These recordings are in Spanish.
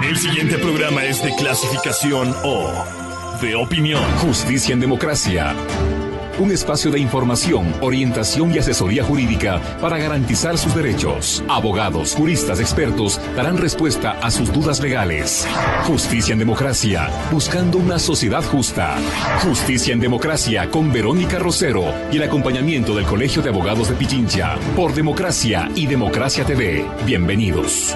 El siguiente programa es de clasificación O, de opinión. Justicia en Democracia. Un espacio de información, orientación y asesoría jurídica para garantizar sus derechos. Abogados, juristas, expertos darán respuesta a sus dudas legales. Justicia en Democracia, buscando una sociedad justa. Justicia en Democracia con Verónica Rosero y el acompañamiento del Colegio de Abogados de Pichincha. Por Democracia y Democracia TV. Bienvenidos.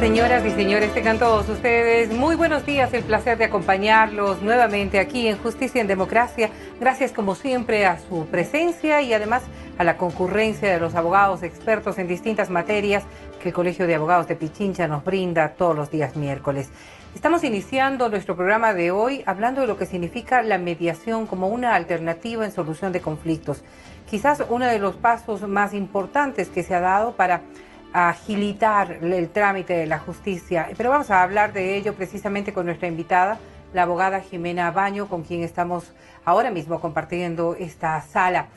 Señoras y señores, tengan todos ustedes muy buenos días, el placer de acompañarlos nuevamente aquí en Justicia en Democracia. Gracias como siempre a su presencia y además a la concurrencia de los abogados expertos en distintas materias que el Colegio de Abogados de Pichincha nos brinda todos los días miércoles. Estamos iniciando nuestro programa de hoy hablando de lo que significa la mediación como una alternativa en solución de conflictos. Quizás uno de los pasos más importantes que se ha dado para agilitar el trámite de la justicia. Pero vamos a hablar de ello precisamente con nuestra invitada, la abogada Jimena Baño, con quien estamos ahora mismo compartiendo esta sala.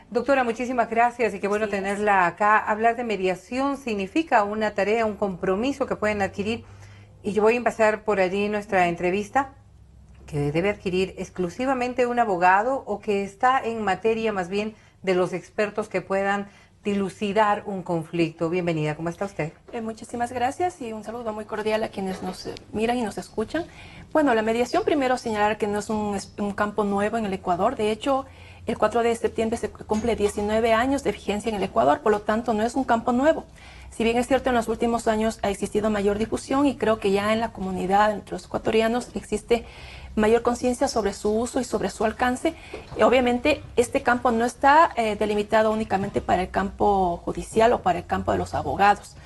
Doctora, muchísimas gracias y qué bueno tenerla acá. Hablar de mediación significa una tarea, un compromiso que pueden adquirir, y yo voy a empezar por allí nuestra entrevista, que debe adquirir exclusivamente un abogado o que está en materia más bien de los expertos que puedan dilucidar un conflicto. Bienvenida, ¿cómo está usted? Muchísimas gracias y un saludo muy cordial a quienes nos miran y nos escuchan. Bueno, la mediación, primero señalar que no es un campo nuevo en el Ecuador. De hecho, el 4 de septiembre se cumple 19 años de vigencia en el Ecuador, por lo tanto no es un campo nuevo. Si bien es cierto, en los últimos años ha existido mayor difusión y creo que ya en la comunidad, entre los ecuatorianos, existe mayor conciencia sobre su uso y sobre su alcance. Obviamente, este campo no está delimitado únicamente para el campo judicial o para el campo de los abogados.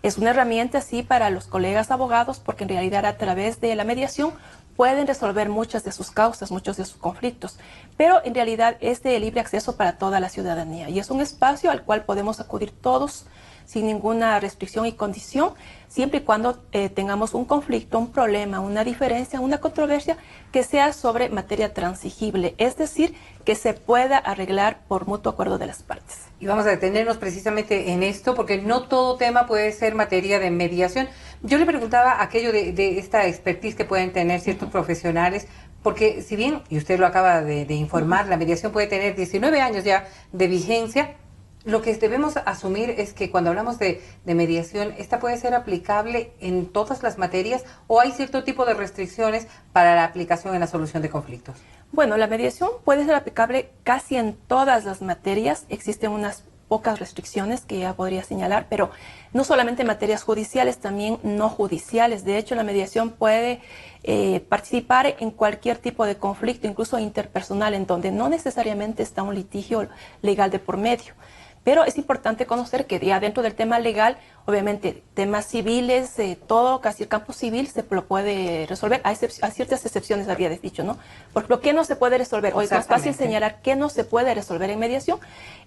Es una herramienta, sí, para los colegas abogados, porque en realidad a través de la mediación pueden resolver muchas de sus causas, muchos de sus conflictos, pero en realidad es de libre acceso para toda la ciudadanía y es un espacio al cual podemos acudir todos sin ninguna restricción y condición, siempre y cuando tengamos un conflicto, un problema, una diferencia, una controversia que sea sobre materia transigible, es decir, que se pueda arreglar por mutuo acuerdo de las partes. Y vamos a detenernos precisamente en esto, porque no todo tema puede ser materia de mediación. Yo le preguntaba aquello de esta expertise que pueden tener ciertos profesionales, porque si bien, y usted lo acaba de informar, la mediación puede tener 19 años ya de vigencia. Lo que debemos asumir es que cuando hablamos de mediación, ¿esta puede ser aplicable en todas las materias o hay cierto tipo de restricciones para la aplicación en la solución de conflictos? Bueno, la mediación puede ser aplicable casi en todas las materias. Existen unas pocas restricciones que ya podría señalar, pero no solamente en materias judiciales, también no judiciales. De hecho, la mediación puede participar en cualquier tipo de conflicto, incluso interpersonal, en donde no necesariamente está un litigio legal de por medio. Pero es importante conocer que ya dentro del tema legal, obviamente, temas civiles, todo, casi el campo civil se lo puede resolver. Hay ciertas excepciones, había dicho, ¿no? Por ejemplo, ¿qué no se puede resolver? Hoy es más fácil señalar qué no se puede resolver en mediación,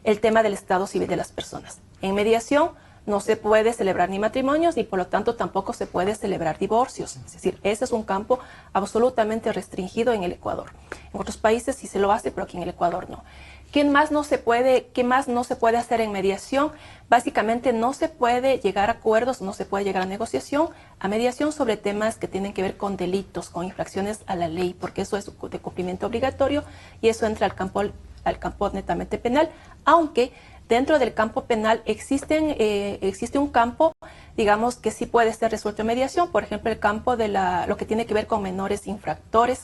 el tema del estado civil de las personas. En mediación no se puede celebrar ni matrimonios, ni por lo tanto tampoco se puede celebrar divorcios. Es decir, ese es un campo absolutamente restringido en el Ecuador. En otros países sí se lo hace, pero aquí en el Ecuador no. ¿Qué más no se puede hacer en mediación? Básicamente no se puede llegar a acuerdos, no se puede llegar a mediación sobre temas que tienen que ver con delitos, con infracciones a la ley, porque eso es de cumplimiento obligatorio y eso entra al campo netamente penal, aunque dentro del campo penal existe un campo, digamos, que sí puede ser resuelto en mediación. Por ejemplo, el campo de lo que tiene que ver con menores infractores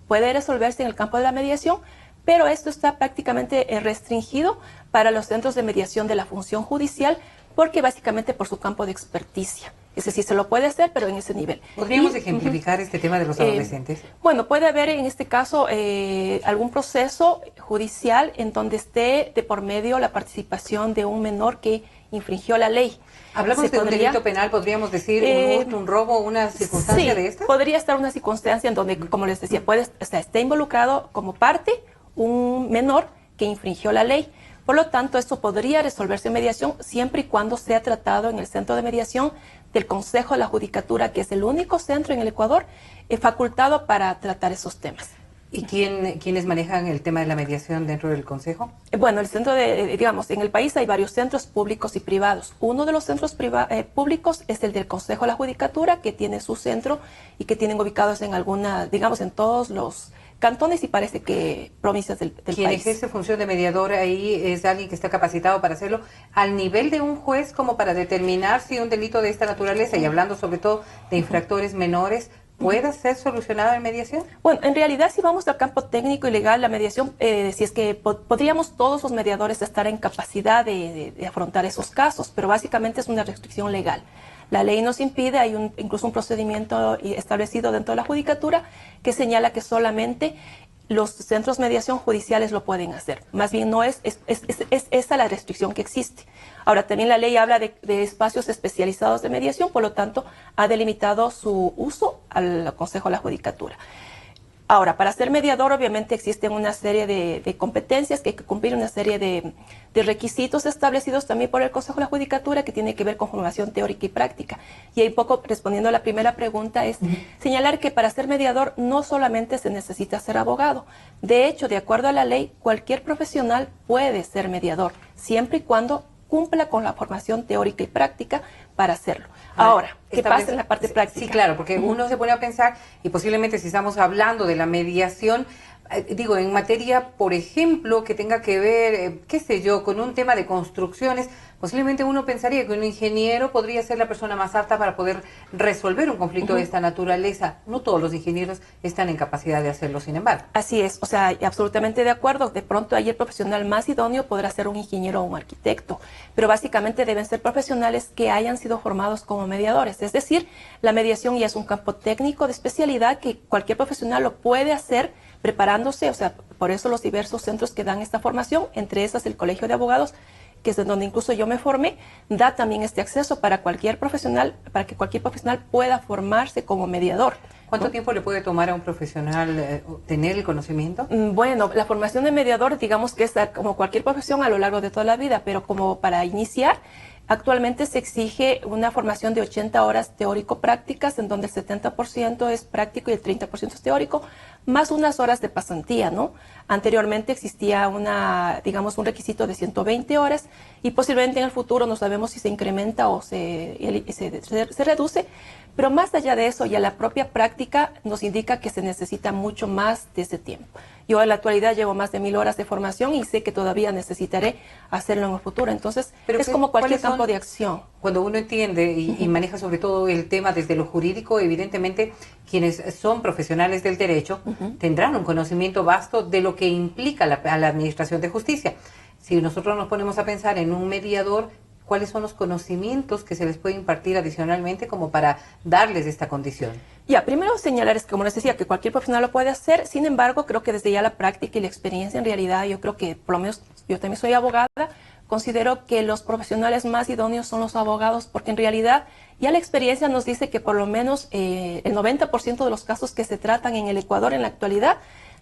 puede resolverse en el campo de la mediación, pero esto está prácticamente restringido para los centros de mediación de la función judicial, porque básicamente por su campo de experticia. Es decir, se lo puede hacer, pero en ese nivel. ¿Podríamos ejemplificar este tema de los adolescentes? Bueno, puede haber en este caso algún proceso judicial en donde esté de por medio la participación de un menor que infringió la ley. ¿Hablamos de un delito penal, podríamos decir, un hurto, un robo, una circunstancia de esta? Podría estar una circunstancia en donde, como les decía, está involucrado como parte un menor que infringió la ley. Por lo tanto, esto podría resolverse en mediación siempre y cuando sea tratado en el centro de mediación del Consejo de la Judicatura, que es el único centro en el Ecuador facultado para tratar esos temas. ¿Y quiénes manejan el tema de la mediación dentro del Consejo? Bueno, el centro digamos, en el país hay varios centros públicos y privados. Uno de los centros públicos es el del Consejo de la Judicatura, que tiene su centro y que tienen ubicados en digamos, en todos los cantones y parece que provincias del país. ¿Quién ejerce función de mediador ahí es alguien que está capacitado para hacerlo al nivel de un juez como para determinar si un delito de esta naturaleza, y hablando sobre todo de infractores menores, ¿puede ser solucionado en mediación? Bueno, en realidad si vamos al campo técnico y legal, la mediación, si es que podríamos todos los mediadores estar en capacidad de afrontar esos casos, pero básicamente es una restricción legal. La ley nos impide, hay incluso un procedimiento establecido dentro de la judicatura que señala que solamente los centros de mediación judiciales lo pueden hacer. Más bien no es esa la restricción que existe. Ahora, también la ley habla de espacios especializados de mediación, por lo tanto, ha delimitado su uso al Consejo de la Judicatura. Ahora, para ser mediador, obviamente existen una serie de competencias que hay que cumplir, una serie de requisitos establecidos también por el Consejo de la Judicatura que tiene que ver con formación teórica y práctica. Y ahí un poco respondiendo a la primera pregunta es señalar que para ser mediador no solamente se necesita ser abogado. De hecho, de acuerdo a la ley, cualquier profesional puede ser mediador, siempre y cuando cumpla con la formación teórica y práctica para hacerlo. Ahora, ¿qué pasa en la parte práctica? Sí, claro, porque uno se pone a pensar, y posiblemente si estamos hablando de la mediación, digo, en materia, por ejemplo, que tenga que ver, qué sé yo, con un tema de construcciones, posiblemente uno pensaría que un ingeniero podría ser la persona más apta para poder resolver un conflicto de esta naturaleza. No todos los ingenieros están en capacidad de hacerlo, sin embargo. Así es, o sea, absolutamente de acuerdo. De pronto ahí el profesional más idóneo podrá ser un ingeniero o un arquitecto, pero básicamente deben ser profesionales que hayan sido formados como mediadores. Es decir, la mediación ya es un campo técnico de especialidad que cualquier profesional lo puede hacer preparándose, o sea, por eso los diversos centros que dan esta formación, entre esas el Colegio de Abogados, que es de donde incluso yo me formé, da también este acceso para cualquier profesional, para que cualquier profesional pueda formarse como mediador. ¿Cuánto tiempo le puede tomar a un profesional tener el conocimiento? Bueno, la formación de mediador, digamos que es como cualquier profesión a lo largo de toda la vida, pero como para iniciar, actualmente se exige una formación de 80 horas teórico-prácticas, en donde el 70% es práctico y el 30% es teórico, más unas horas de pasantía, ¿no? Anteriormente existía digamos, un requisito de 120 horas y posiblemente en el futuro no sabemos si se incrementa o se reduce, pero más allá de eso, ya la propia práctica nos indica que se necesita mucho más de ese tiempo. Yo en la actualidad llevo más de 1000 horas de formación y sé que todavía necesitaré hacerlo en el futuro. Entonces, es como cualquier campo de acción. Cuando uno entiende y maneja sobre todo el tema desde lo jurídico, evidentemente quienes son profesionales del derecho tendrán un conocimiento vasto de lo que implica a la administración de justicia. Si nosotros nos ponemos a pensar en un mediador, ¿cuáles son los conocimientos que se les puede impartir adicionalmente como para darles esta condición? Ya, primero señalar, es que como les decía, que cualquier profesional lo puede hacer. Sin embargo, creo que desde ya la práctica y la experiencia, en realidad, yo creo que, por lo menos, yo también soy abogada, considero que los profesionales más idóneos son los abogados, porque en realidad ya la experiencia nos dice que por lo menos el 90% de los casos que se tratan en el Ecuador en la actualidad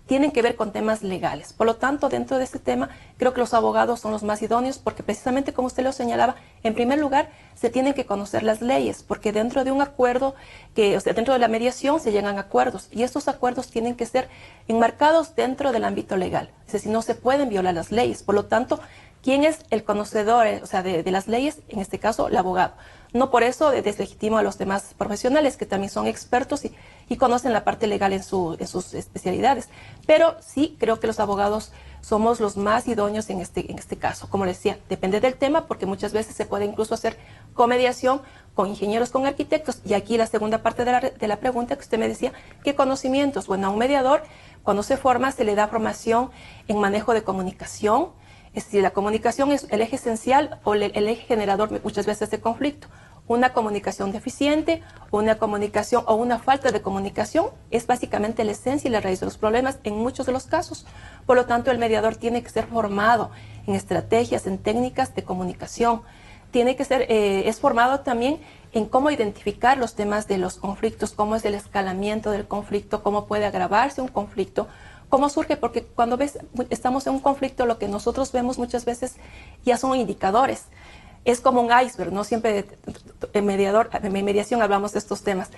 tienen que ver con temas legales. Por lo tanto, dentro de este tema, creo que los abogados son los más idóneos porque precisamente como usted lo señalaba, en primer lugar, se tienen que conocer las leyes, porque dentro de un acuerdo, dentro de la mediación se llegan a acuerdos y estos acuerdos tienen que ser enmarcados dentro del ámbito legal. Es decir, no se pueden violar las leyes. Por lo tanto, ¿quién es el conocedor de las leyes? En este caso, el abogado. No por eso deslegitimo a los demás profesionales que también son expertos y conocen la parte legal en sus especialidades. Pero sí creo que los abogados somos los más idóneos en este caso. Como les decía, depende del tema porque muchas veces se puede incluso hacer comediación con ingenieros, con arquitectos. Y aquí la segunda parte de la pregunta que usted me decía, ¿qué conocimientos? Bueno, a un mediador cuando se forma se le da formación en manejo de comunicación. Es decir, la comunicación es el eje esencial o el eje generador muchas veces de conflicto. Una comunicación deficiente, una comunicación o una falta de comunicación es básicamente la esencia y la raíz de los problemas en muchos de los casos. Por lo tanto, el mediador tiene que ser formado en estrategias, en técnicas de comunicación. Tiene que ser, es formado también en cómo identificar los temas de los conflictos, cómo es el escalamiento del conflicto, cómo puede agravarse un conflicto. ¿Cómo surge? Porque cuando estamos en un conflicto, lo que nosotros vemos muchas veces ya son indicadores. Es como un iceberg, ¿no? Siempre en mediación hablamos de estos temas.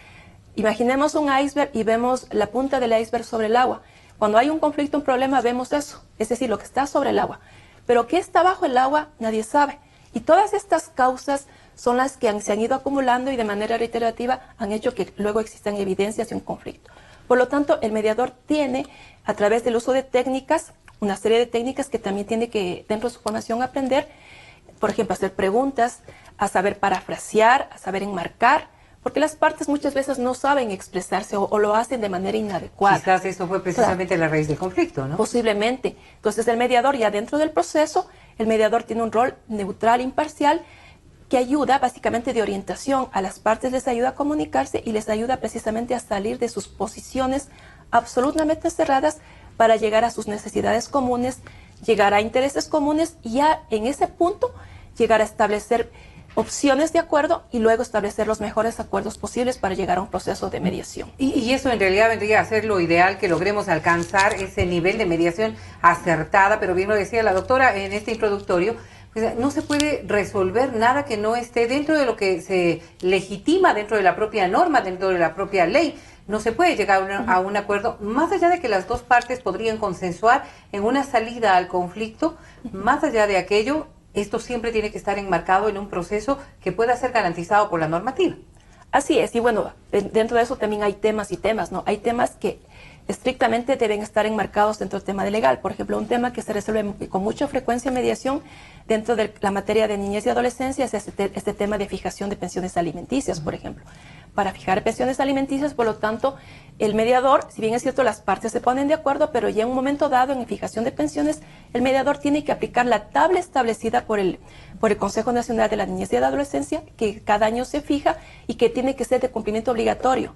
Imaginemos un iceberg y vemos la punta del iceberg sobre el agua. Cuando hay un conflicto, un problema, vemos eso, es decir, lo que está sobre el agua. Pero qué está bajo el agua, nadie sabe. Y todas estas causas son las que se han ido acumulando y de manera reiterativa han hecho que luego existan evidencias de un conflicto. Por lo tanto, el mediador tiene, a través del uso de técnicas, una serie de técnicas que también tiene que, dentro de su formación, aprender, por ejemplo, hacer preguntas, a saber parafrasear, a saber enmarcar, porque las partes muchas veces no saben expresarse o lo hacen de manera inadecuada. Quizás eso fue precisamente la raíz del conflicto, ¿no? Posiblemente. Entonces el mediador, ya dentro del proceso, el mediador tiene un rol neutral, imparcial, que ayuda básicamente de orientación a las partes, les ayuda a comunicarse y les ayuda precisamente a salir de sus posiciones absolutamente cerradas para llegar a sus necesidades comunes, llegar a intereses comunes y ya en ese punto llegar a establecer opciones de acuerdo y luego establecer los mejores acuerdos posibles para llegar a un proceso de mediación. Y eso en realidad vendría a ser lo ideal, que logremos alcanzar ese nivel de mediación acertada, pero bien lo decía la doctora en este introductorio, pues no se puede resolver nada que no esté dentro de lo que se legitima, dentro de la propia norma, dentro de la propia ley. No se puede llegar a un acuerdo, más allá de que las dos partes podrían consensuar en una salida al conflicto, más allá de aquello, esto siempre tiene que estar enmarcado en un proceso que pueda ser garantizado por la normativa. Así es, y bueno, dentro de eso también hay temas y temas, ¿no? Hay temas que estrictamente deben estar enmarcados dentro del tema de legal. Por ejemplo, un tema que se resuelve con mucha frecuencia en mediación dentro de la materia de niñez y adolescencia es este tema de fijación de pensiones alimenticias, por ejemplo. Para fijar pensiones alimenticias, por lo tanto, el mediador, si bien es cierto, las partes se ponen de acuerdo, pero ya en un momento dado, en fijación de pensiones, el mediador tiene que aplicar la tabla establecida por el Consejo Nacional de la Niñez y la Adolescencia, que cada año se fija y que tiene que ser de cumplimiento obligatorio.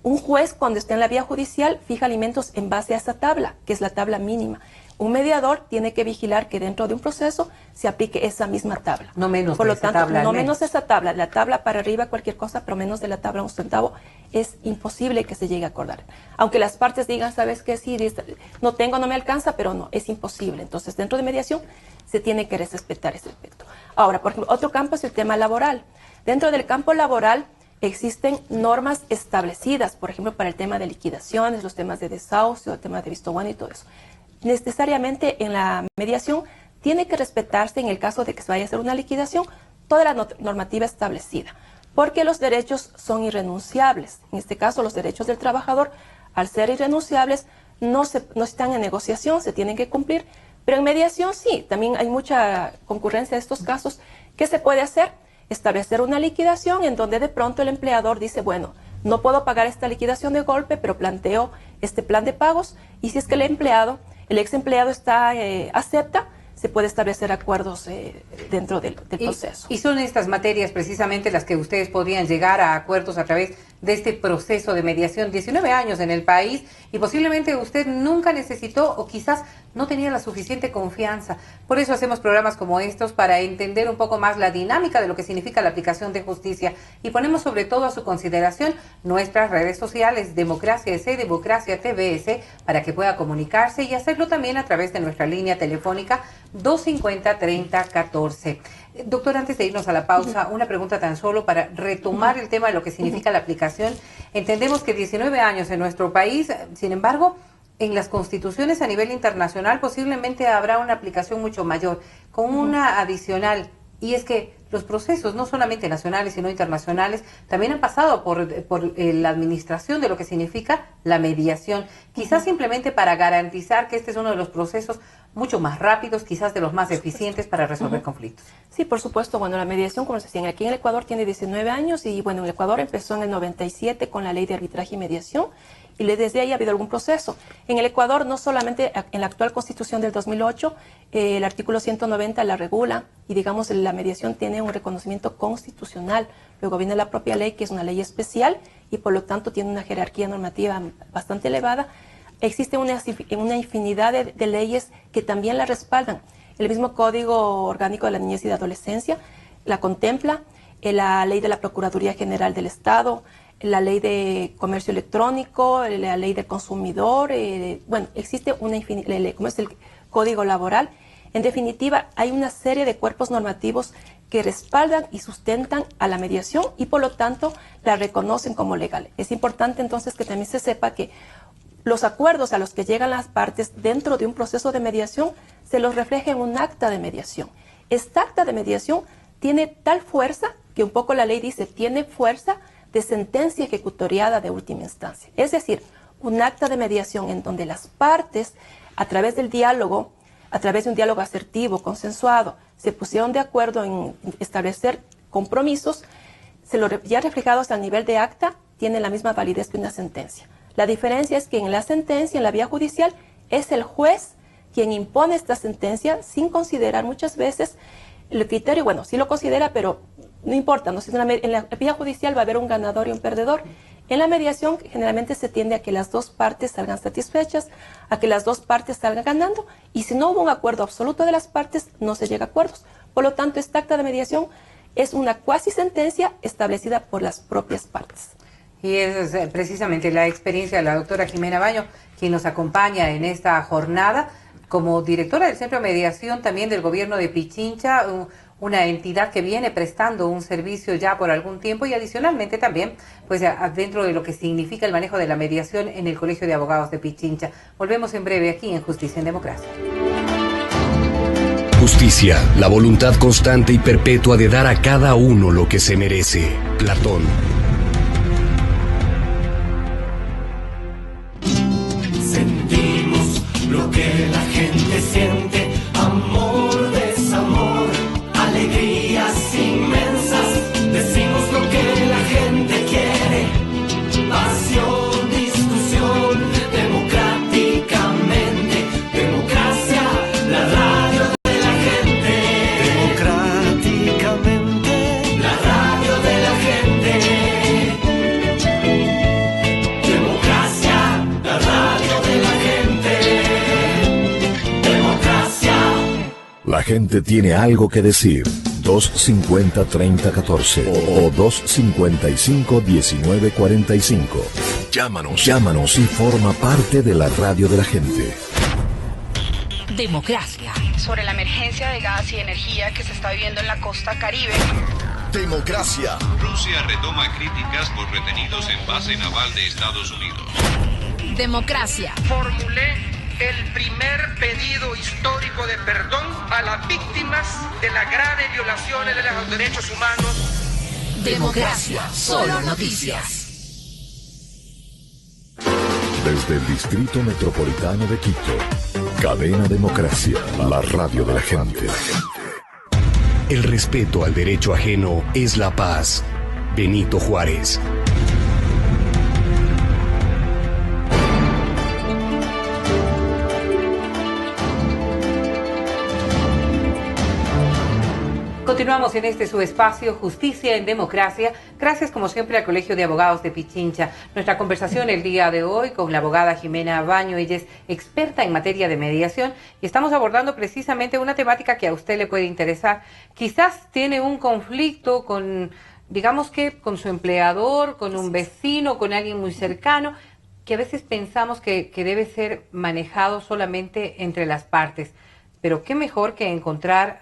Un juez, cuando está en la vía judicial, fija alimentos en base a esa tabla, que es la tabla mínima. Un mediador tiene que vigilar que dentro de un proceso se aplique esa misma tabla. No menos Por de lo esa tanto, tabla. no menos de esa tabla. La tabla para arriba cualquier cosa, pero menos de la tabla un centavo, es imposible que se llegue a acordar. Aunque las partes digan, ¿sabes qué? Sí, no tengo, no me alcanza, pero no, es imposible. Entonces, dentro de mediación se tiene que respetar ese aspecto. Ahora, por ejemplo, otro campo es el tema laboral. Dentro del campo laboral existen normas establecidas, por ejemplo, para el tema de liquidaciones, los temas de desahucio, el tema de visto bueno y todo eso. Necesariamente en la mediación tiene que respetarse, en el caso de que se vaya a hacer una liquidación, toda la normativa establecida, porque los derechos son irrenunciables. En este caso, los derechos del trabajador, al ser irrenunciables, no están en negociación, se tienen que cumplir, pero en mediación sí, también hay mucha concurrencia de estos casos. ¿Qué se puede hacer? Establecer una liquidación en donde de pronto el empleador dice, bueno, no puedo pagar esta liquidación de golpe, pero planteo este plan de pagos, y si es que el ex empleado acepta, se puede establecer acuerdos dentro del proceso. Y son estas materias precisamente las que ustedes podrían llegar a acuerdos a través de este proceso de mediación. 19 años en el país y posiblemente usted nunca necesitó o quizás no tenía la suficiente confianza. Por eso hacemos programas como estos, para entender un poco más la dinámica de lo que significa la aplicación de justicia, y ponemos sobre todo a su consideración nuestras redes sociales, Democracia S, Democracia TVS, para que pueda comunicarse y hacerlo también a través de nuestra línea telefónica 250-3014. Doctor, antes de irnos a la pausa, una pregunta tan solo para retomar el tema de lo que significa la aplicación. Entendemos que 19 años en nuestro país, sin embargo, en las constituciones a nivel internacional posiblemente habrá una aplicación mucho mayor, con una adicional, y es que los procesos, no solamente nacionales, sino internacionales, también han pasado por la administración de lo que significa la mediación, quizás simplemente para garantizar que este es uno de los procesos mucho más rápidos, quizás de los más eficientes para resolver conflictos. Sí, por supuesto. Bueno, la mediación, como se decía, aquí en el Ecuador tiene 19 años y bueno, en el Ecuador empezó en el 97 con la ley de arbitraje y mediación, y desde ahí ha habido algún proceso. En el Ecuador, no solamente en la actual Constitución del 2008, el artículo 190 la regula y digamos la mediación tiene un reconocimiento constitucional. Luego viene la propia ley, que es una ley especial y por lo tanto tiene una jerarquía normativa bastante elevada. Existe una infinidad de leyes que también la respaldan. El mismo Código Orgánico de la Niñez y de Adolescencia la contempla, la ley de la Procuraduría General del Estado, la ley de comercio electrónico, la ley del consumidor, bueno, existe una infinidad, como es el Código Laboral. En definitiva, hay una serie de cuerpos normativos que respaldan y sustentan a la mediación y por lo tanto la reconocen como legal. Es importante entonces que también se sepa que los acuerdos a los que llegan las partes dentro de un proceso de mediación se los refleja en un acta de mediación. Esta acta de mediación tiene tal fuerza que un poco la ley dice, tiene fuerza de sentencia ejecutoriada de última instancia. Es decir, un acta de mediación en donde las partes, a través del diálogo, a través de un diálogo asertivo, consensuado, se pusieron de acuerdo en establecer compromisos, ya reflejados al nivel de acta, tienen la misma validez que una sentencia. La diferencia es que en la sentencia, en la vía judicial, es el juez quien impone esta sentencia sin considerar muchas veces el criterio. Bueno, sí lo considera, pero no importa, ¿no? En la vía judicial va a haber un ganador y un perdedor. En la mediación generalmente se tiende a que las dos partes salgan satisfechas, a que las dos partes salgan ganando, y si no hubo un acuerdo absoluto de las partes, no se llega a acuerdos. Por lo tanto, esta acta de mediación es una cuasi sentencia establecida por las propias partes. Y es precisamente la experiencia de la doctora Jimena Baño, quien nos acompaña en esta jornada como directora del Centro de Mediación también del gobierno de Pichincha, una entidad que viene prestando un servicio ya por algún tiempo, y adicionalmente también pues dentro de lo que significa el manejo de la mediación en el Colegio de Abogados de Pichincha. Volvemos en breve aquí en Justicia en Democracia. Justicia, la voluntad constante y perpetua de dar a cada uno lo que se merece. Platón. Sentimos lo que la gente siente, amor, desamor, alegrías inmensas. Decimos lo que la gente quiere, pasión, discusión, democráticamente, democracia, la radio de la gente. Democráticamente, la radio de la gente. Democracia, la radio de la gente. Democracia. La gente tiene algo que decir. 250-3014 o 255-1945. Llámanos y forma parte de la radio de la gente. Democracia. Sobre la emergencia de gas y energía que se está viviendo en la costa Caribe. Democracia. Rusia retoma críticas por retenidos en base naval de Estados Unidos. Democracia. Formulé el primer pedido histórico de perdón a las víctimas de las graves violaciones de los derechos humanos. Democracia. Solo noticias. Desde el Distrito Metropolitano de Quito, Cadena Democracia, la radio de la gente. El respeto al derecho ajeno es la paz. Benito Juárez. Continuamos en este su espacio, Justicia en Democracia. Gracias como siempre al Colegio de Abogados de Pichincha. Nuestra conversación el día de hoy con la abogada Jimena Baño. Ella es experta en materia de mediación y estamos abordando precisamente una temática que a usted le puede interesar. Quizás tiene un conflicto con, digamos que con su empleador, con un vecino, con alguien muy cercano, que a veces pensamos que debe ser manejado solamente entre las partes. Pero qué mejor que encontrar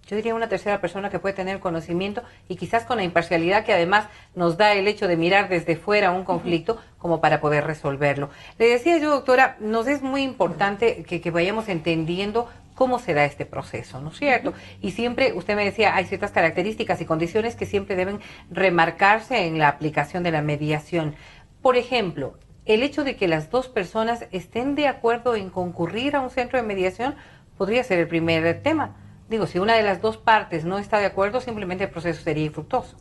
yo diría una tercera persona que puede tener conocimiento y quizás con la imparcialidad que además nos da el hecho de mirar desde fuera un conflicto como para poder resolverlo. Le decía yo, doctora, nos es muy importante que vayamos entendiendo cómo se da este proceso, ¿no es cierto? Y siempre, usted me decía, hay ciertas características y condiciones que siempre deben remarcarse en la aplicación de la mediación. Por ejemplo, el hecho de que las dos personas estén de acuerdo en concurrir a un centro de mediación podría ser el primer tema. Digo, si una de las dos partes no está de acuerdo, simplemente el proceso sería infructuoso.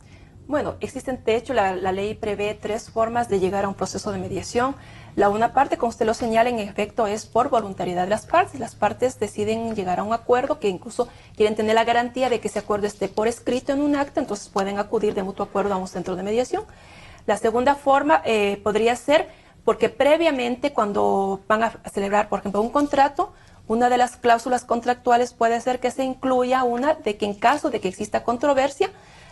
Bueno, existen, de hecho, la ley prevé 3 formas de llegar a un proceso de mediación. La una parte, como usted lo señala, en efecto, es por voluntariedad de las partes. Las partes deciden llegar a un acuerdo, que incluso quieren tener la garantía de que ese acuerdo esté por escrito en un acta, entonces pueden acudir de mutuo acuerdo a un centro de mediación. La segunda forma podría ser porque previamente, cuando van a celebrar, por ejemplo, un contrato, una de las cláusulas contractuales puede ser que se incluya una de que en caso de que exista controversia,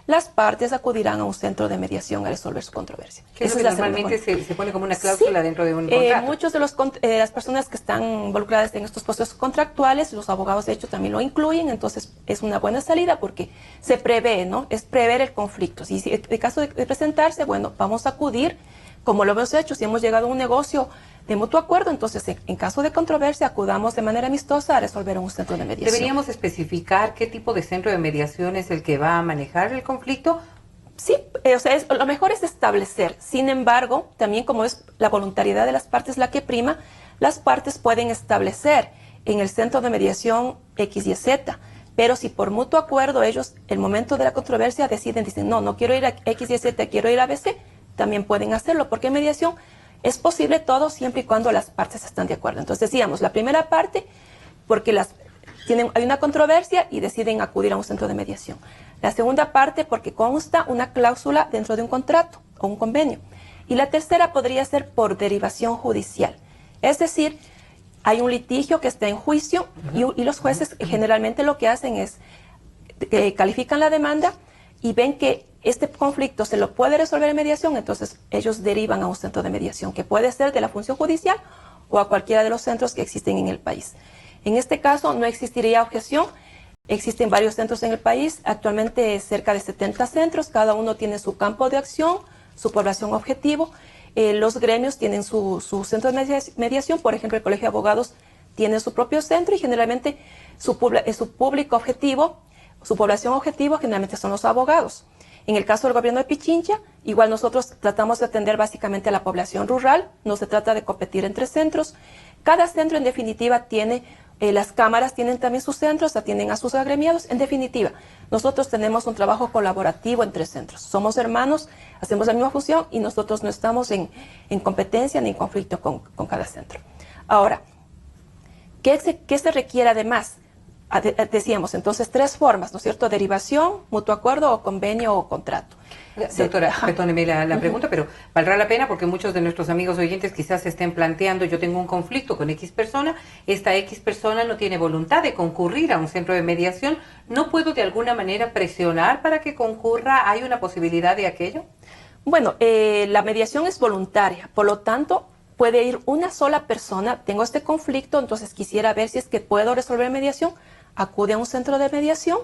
las partes acudirán a un centro de mediación a resolver su controversia. ¿Qué es lo que normalmente se pone como una cláusula dentro de un contrato? Muchos de las personas que están involucradas en estos procesos contractuales, los abogados de hecho también lo incluyen, entonces es una buena salida porque se prevé, ¿no? Es prever el conflicto. Si en caso de presentarse, bueno, vamos a acudir, como lo hemos hecho, si hemos llegado a un negocio de mutuo acuerdo, entonces en caso de controversia acudamos de manera amistosa a resolver en un centro de mediación. ¿Deberíamos especificar qué tipo de centro de mediación es el que va a manejar el conflicto? Sí, o sea, lo mejor es establecer. Sin embargo, también como es la voluntariedad de las partes la que prima, las partes pueden establecer en el centro de mediación X y Z. Pero si por mutuo acuerdo ellos, el momento de la controversia, dicen, no quiero ir a X y Z, quiero ir a ABC, también pueden hacerlo, porque en mediación es posible todo siempre y cuando las partes están de acuerdo. Entonces decíamos, la primera parte, porque hay una controversia y deciden acudir a un centro de mediación. La segunda parte, porque consta una cláusula dentro de un contrato o un convenio. Y la tercera podría ser por derivación judicial. Es decir, hay un litigio que está en juicio y los jueces generalmente lo que hacen es califican la demanda y ven que este conflicto se lo puede resolver en mediación, entonces ellos derivan a un centro de mediación, que puede ser de la función judicial o a cualquiera de los centros que existen en el país. En este caso no existiría objeción, existen varios centros en el país, actualmente cerca de 70 centros, cada uno tiene su campo de acción, su población objetivo. Los gremios tienen su centro de mediación, por ejemplo, el Colegio de Abogados tiene su propio centro y generalmente su público objetivo, su población objetivo generalmente son los abogados. En el caso del gobierno de Pichincha, igual nosotros tratamos de atender básicamente a la población rural, no se trata de competir entre centros. Cada centro en definitiva tiene, las cámaras tienen también sus centros, atienden a sus agremiados. En definitiva, nosotros tenemos un trabajo colaborativo entre centros. Somos hermanos, hacemos la misma función y nosotros no estamos en competencia ni en conflicto con cada centro. Ahora, ¿qué se requiere además? Decíamos entonces 3 formas, ¿no es cierto? Derivación, mutuo acuerdo o convenio o contrato. Doctora, perdóneme la pregunta, pero valdrá la pena porque muchos de nuestros amigos oyentes quizás se estén planteando, yo tengo un conflicto con X persona, esta X persona no tiene voluntad de concurrir a un centro de mediación, ¿no puedo de alguna manera presionar para que concurra? ¿Hay una posibilidad de aquello? Bueno, la mediación es voluntaria, por lo tanto puede ir una sola persona, tengo este conflicto, entonces quisiera ver si es que puedo resolver mediación, acude a un centro de mediación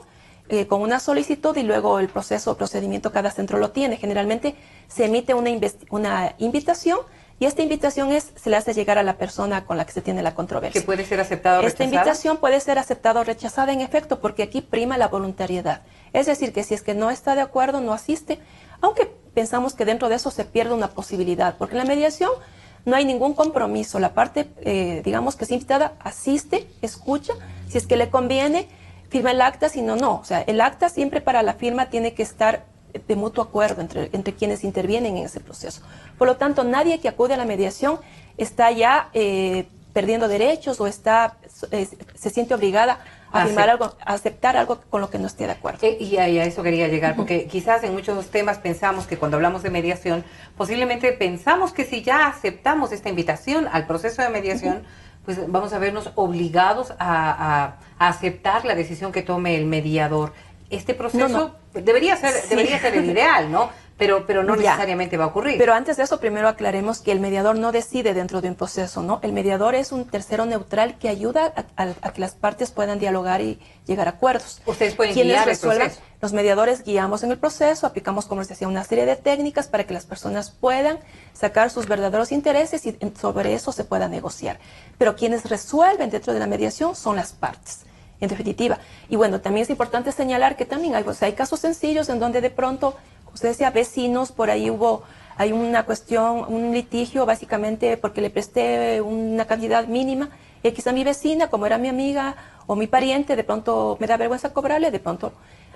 con una solicitud y luego el procedimiento cada centro lo tiene. Generalmente se emite una invitación y esta invitación se le hace llegar a la persona con la que se tiene la controversia. ¿Que puede ser aceptada o rechazada? Esta invitación puede ser aceptada o rechazada en efecto porque aquí prima la voluntariedad. Es decir, que si es que no está de acuerdo, no asiste, aunque pensamos que dentro de eso se pierde una posibilidad, porque en la mediación no hay ningún compromiso. La parte, digamos que es invitada, asiste, escucha, si es que le conviene, firma el acta, si no, no. O sea, el acta siempre para la firma tiene que estar de mutuo acuerdo entre quienes intervienen en ese proceso. Por lo tanto, nadie que acude a la mediación está ya perdiendo derechos o se siente obligada a firmar algo, a aceptar algo con lo que no esté de acuerdo. Y a eso quería llegar, porque quizás en muchos temas pensamos que cuando hablamos de mediación, posiblemente pensamos que si ya aceptamos esta invitación al proceso de mediación, pues vamos a vernos obligados a aceptar la decisión que tome el mediador. Este proceso debería ser el ideal, ¿no? Pero no necesariamente va a ocurrir. Pero antes de eso, primero aclaremos que el mediador no decide dentro de un proceso, ¿no? El mediador es un tercero neutral que ayuda a que las partes puedan dialogar y llegar a acuerdos. Ustedes pueden guiar el proceso. Los mediadores guiamos en el proceso, aplicamos, como les decía, una serie de técnicas para que las personas puedan sacar sus verdaderos intereses y sobre eso se pueda negociar. Pero quienes resuelven dentro de la mediación son las partes, en definitiva. Y bueno, también es importante señalar que también hay casos sencillos en donde de pronto, usted decía, vecinos, por ahí hay una cuestión, un litigio básicamente porque le presté una cantidad mínima X a mi vecina, como era mi amiga o mi pariente, de pronto me da vergüenza cobrarle, de pronto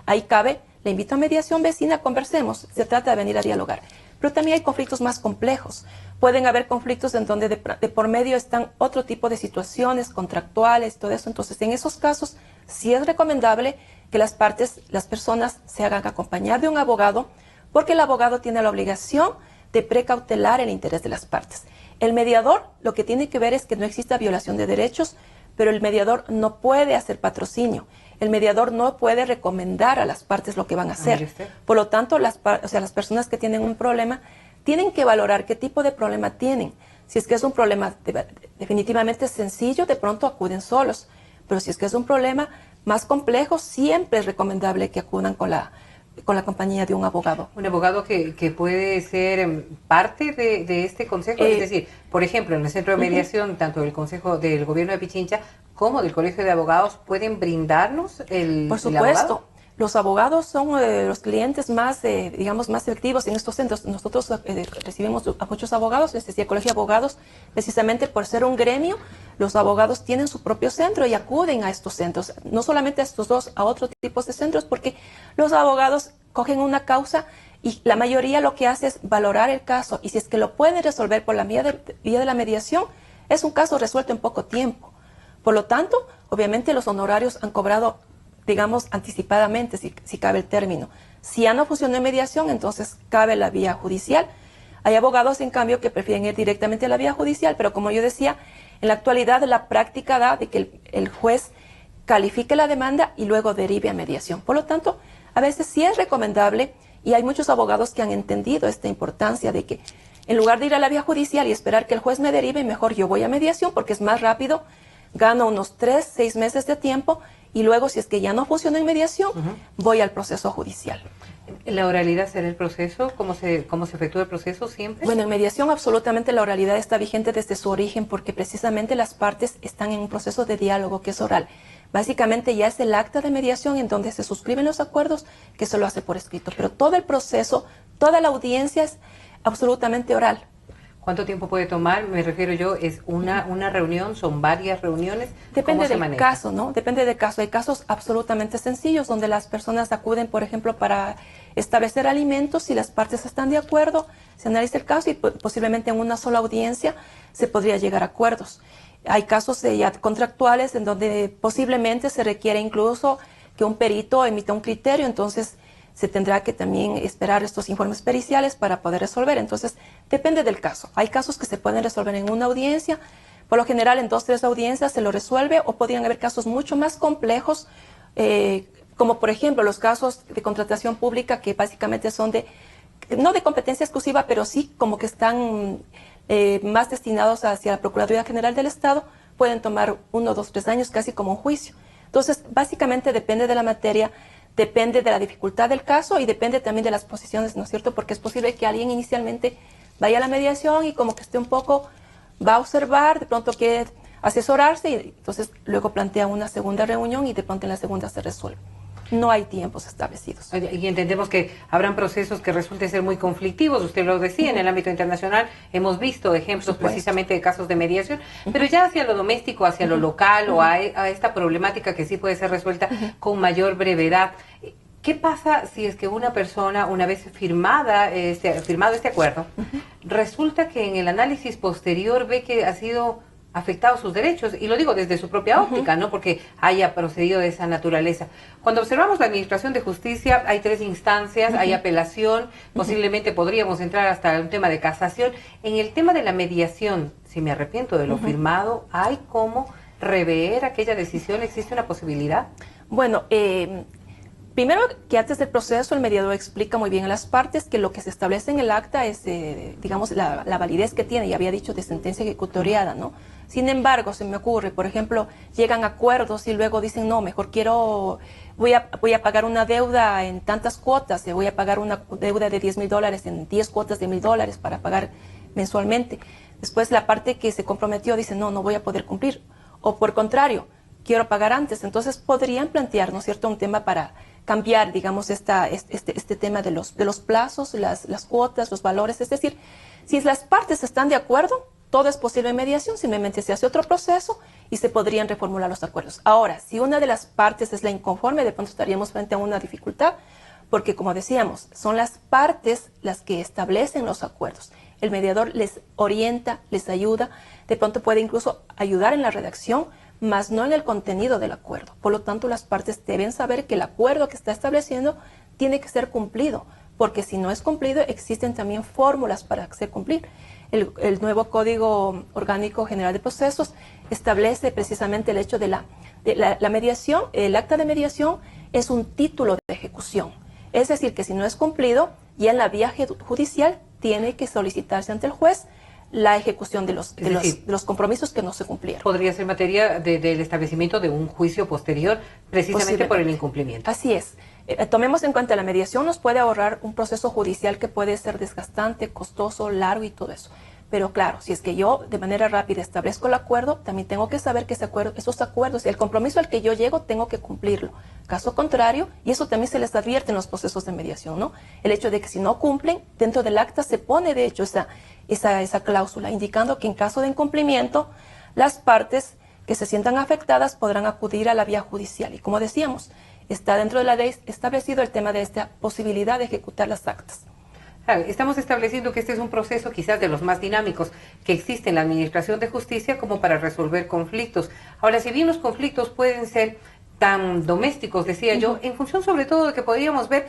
ahí cabe, le invito a mediación, vecina, conversemos, se trata de venir a dialogar. Pero también hay conflictos más complejos. Pueden haber conflictos en donde de por medio están otro tipo de situaciones contractuales, todo eso. Entonces, en esos casos, sí es recomendable que las personas se hagan acompañar de un abogado, porque el abogado tiene la obligación de precautelar el interés de las partes. El mediador lo que tiene que ver es que no exista violación de derechos, pero el mediador no puede hacer patrocinio. El mediador no puede recomendar a las partes lo que van a hacer. Por lo tanto, las personas que tienen un problema tienen que valorar qué tipo de problema tienen. Si es que es un problema definitivamente sencillo, de pronto acuden solos. Pero si es que es un problema más complejo, siempre es recomendable que acudan con la compañía de un abogado. Un abogado que puede ser parte de este consejo, es decir, por ejemplo, en el centro de mediación, tanto del consejo del gobierno de Pichincha como del colegio de abogados, ¿pueden brindarnos el Por supuesto. el abogado? Los abogados son los clientes más, digamos, más efectivos en estos centros. Nosotros recibimos a muchos abogados, les decía, colegio de abogados, precisamente por ser un gremio, los abogados tienen su propio centro y acuden a estos centros. No solamente a estos dos, a otros tipos de centros, porque los abogados cogen una causa y la mayoría lo que hace es valorar el caso. Y si es que lo pueden resolver por la vía de la mediación, es un caso resuelto en poco tiempo. Por lo tanto, obviamente los honorarios han cobrado, digamos, anticipadamente, si cabe el término. Si ya no funcionó en mediación, entonces cabe la vía judicial. Hay abogados, en cambio, que prefieren ir directamente a la vía judicial, pero como yo decía, en la actualidad la práctica da de que el juez califique la demanda y luego derive a mediación. Por lo tanto, a veces sí es recomendable, y hay muchos abogados que han entendido esta importancia de que en lugar de ir a la vía judicial y esperar que el juez me derive, mejor yo voy a mediación porque es más rápido, gano unos 3, 6 meses de tiempo, y luego, si es que ya no funciona en mediación, voy al proceso judicial. ¿La oralidad será el proceso? ¿Cómo se efectúa el proceso siempre? Bueno, en mediación absolutamente la oralidad está vigente desde su origen, porque precisamente las partes están en un proceso de diálogo que es oral. Básicamente ya es el acta de mediación en donde se suscriben los acuerdos que se lo hace por escrito. Pero todo el proceso, toda la audiencia es absolutamente oral. ¿Cuánto tiempo puede tomar? Me refiero yo, ¿es una reunión? ¿Son varias reuniones? Depende del caso, ¿no? Depende del caso. Hay casos absolutamente sencillos donde las personas acuden, por ejemplo, para establecer alimentos. Si las partes están de acuerdo, se analiza el caso y posiblemente en una sola audiencia se podría llegar a acuerdos. Hay casos ya contractuales en donde posiblemente se requiere incluso que un perito emita un criterio, entonces se tendrá que también esperar estos informes periciales para poder resolver. Entonces, depende del caso. Hay casos que se pueden resolver en una audiencia, por lo general en 2 o 3 audiencias se lo resuelve, o podrían haber casos mucho más complejos, como por ejemplo los casos de contratación pública que básicamente son no de competencia exclusiva, pero sí como que están más destinados hacia la Procuraduría General del Estado, pueden tomar 1, 2, 3 años, casi como un juicio. Entonces, básicamente depende de la materia, depende de la dificultad del caso y depende también de las posiciones, ¿no es cierto? Porque es posible que alguien inicialmente vaya a la mediación y como que esté un poco, va a observar, de pronto quiere asesorarse y entonces luego plantea una segunda reunión y de pronto en la segunda se resuelve. No hay tiempos establecidos. Y entendemos que habrán procesos que resulten ser muy conflictivos. Usted lo decía, en el ámbito internacional hemos visto ejemplos precisamente de casos de mediación, pero ya hacia lo doméstico, hacia lo local o a esta problemática que sí puede ser resuelta con mayor brevedad. ¿Qué pasa si es que una persona, una vez firmado este acuerdo, resulta que en el análisis posterior ve que ha sido afectados sus derechos? Y lo digo desde su propia óptica, no porque haya procedido de esa naturaleza. Cuando observamos la Administración de Justicia, hay 3 instancias, hay apelación, posiblemente podríamos entrar hasta un tema de casación. En el tema de la mediación, si me arrepiento de lo firmado, ¿hay cómo rever aquella decisión? ¿Existe una posibilidad? Bueno, primero que antes del proceso el mediador explica muy bien a las partes que lo que se establece en el acta es, digamos, la validez que tiene, ya había dicho, de sentencia ejecutoriada, ¿no? Sin embargo, se me ocurre, por ejemplo, llegan a acuerdos y luego dicen, no, mejor voy a pagar una deuda en tantas cuotas, voy a pagar una deuda de $10,000 en 10 cuotas de $1,000 para pagar mensualmente. Después la parte que se comprometió dice, no voy a poder cumplir. O por contrario, quiero pagar antes. Entonces podrían plantear, ¿no es cierto?, un tema para cambiar, digamos, este tema de los plazos, las cuotas, los valores. Es decir, si las partes están de acuerdo, todo es posible en mediación, simplemente se hace otro proceso y se podrían reformular los acuerdos. Ahora, si una de las partes es la inconforme, de pronto estaríamos frente a una dificultad, porque como decíamos, son las partes las que establecen los acuerdos. El mediador les orienta, les ayuda, de pronto puede incluso ayudar en la redacción, más no en el contenido del acuerdo. Por lo tanto, las partes deben saber que el acuerdo que está estableciendo tiene que ser cumplido, porque si no es cumplido, existen también fórmulas para hacer cumplir. El nuevo Código Orgánico General de Procesos establece precisamente el hecho de la mediación. El acta de mediación es un título de ejecución. Es decir, que si no es cumplido, ya en la vía judicial tiene que solicitarse ante el juez la ejecución de los compromisos que no se cumplieron. Podría ser materia del establecimiento de un juicio posterior, precisamente por el incumplimiento. Así es. Tomemos en cuenta, la mediación nos puede ahorrar un proceso judicial que puede ser desgastante, costoso, largo y todo eso. Pero claro, si es que yo de manera rápida establezco el acuerdo, también tengo que saber que esos acuerdos, el compromiso al que yo llego, tengo que cumplirlo. Caso contrario, y eso también se les advierte en los procesos de mediación, ¿no? El hecho de que si no cumplen, dentro del acta se pone de hecho esa cláusula, indicando que en caso de incumplimiento, las partes que se sientan afectadas podrán acudir a la vía judicial. Y como decíamos, está dentro de la ley establecido el tema de esta posibilidad de ejecutar las actas. Claro, estamos estableciendo que este es un proceso quizás de los más dinámicos que existe en la Administración de Justicia como para resolver conflictos. Ahora, si bien los conflictos pueden ser tan domésticos, decía yo, en función sobre todo de que podríamos ver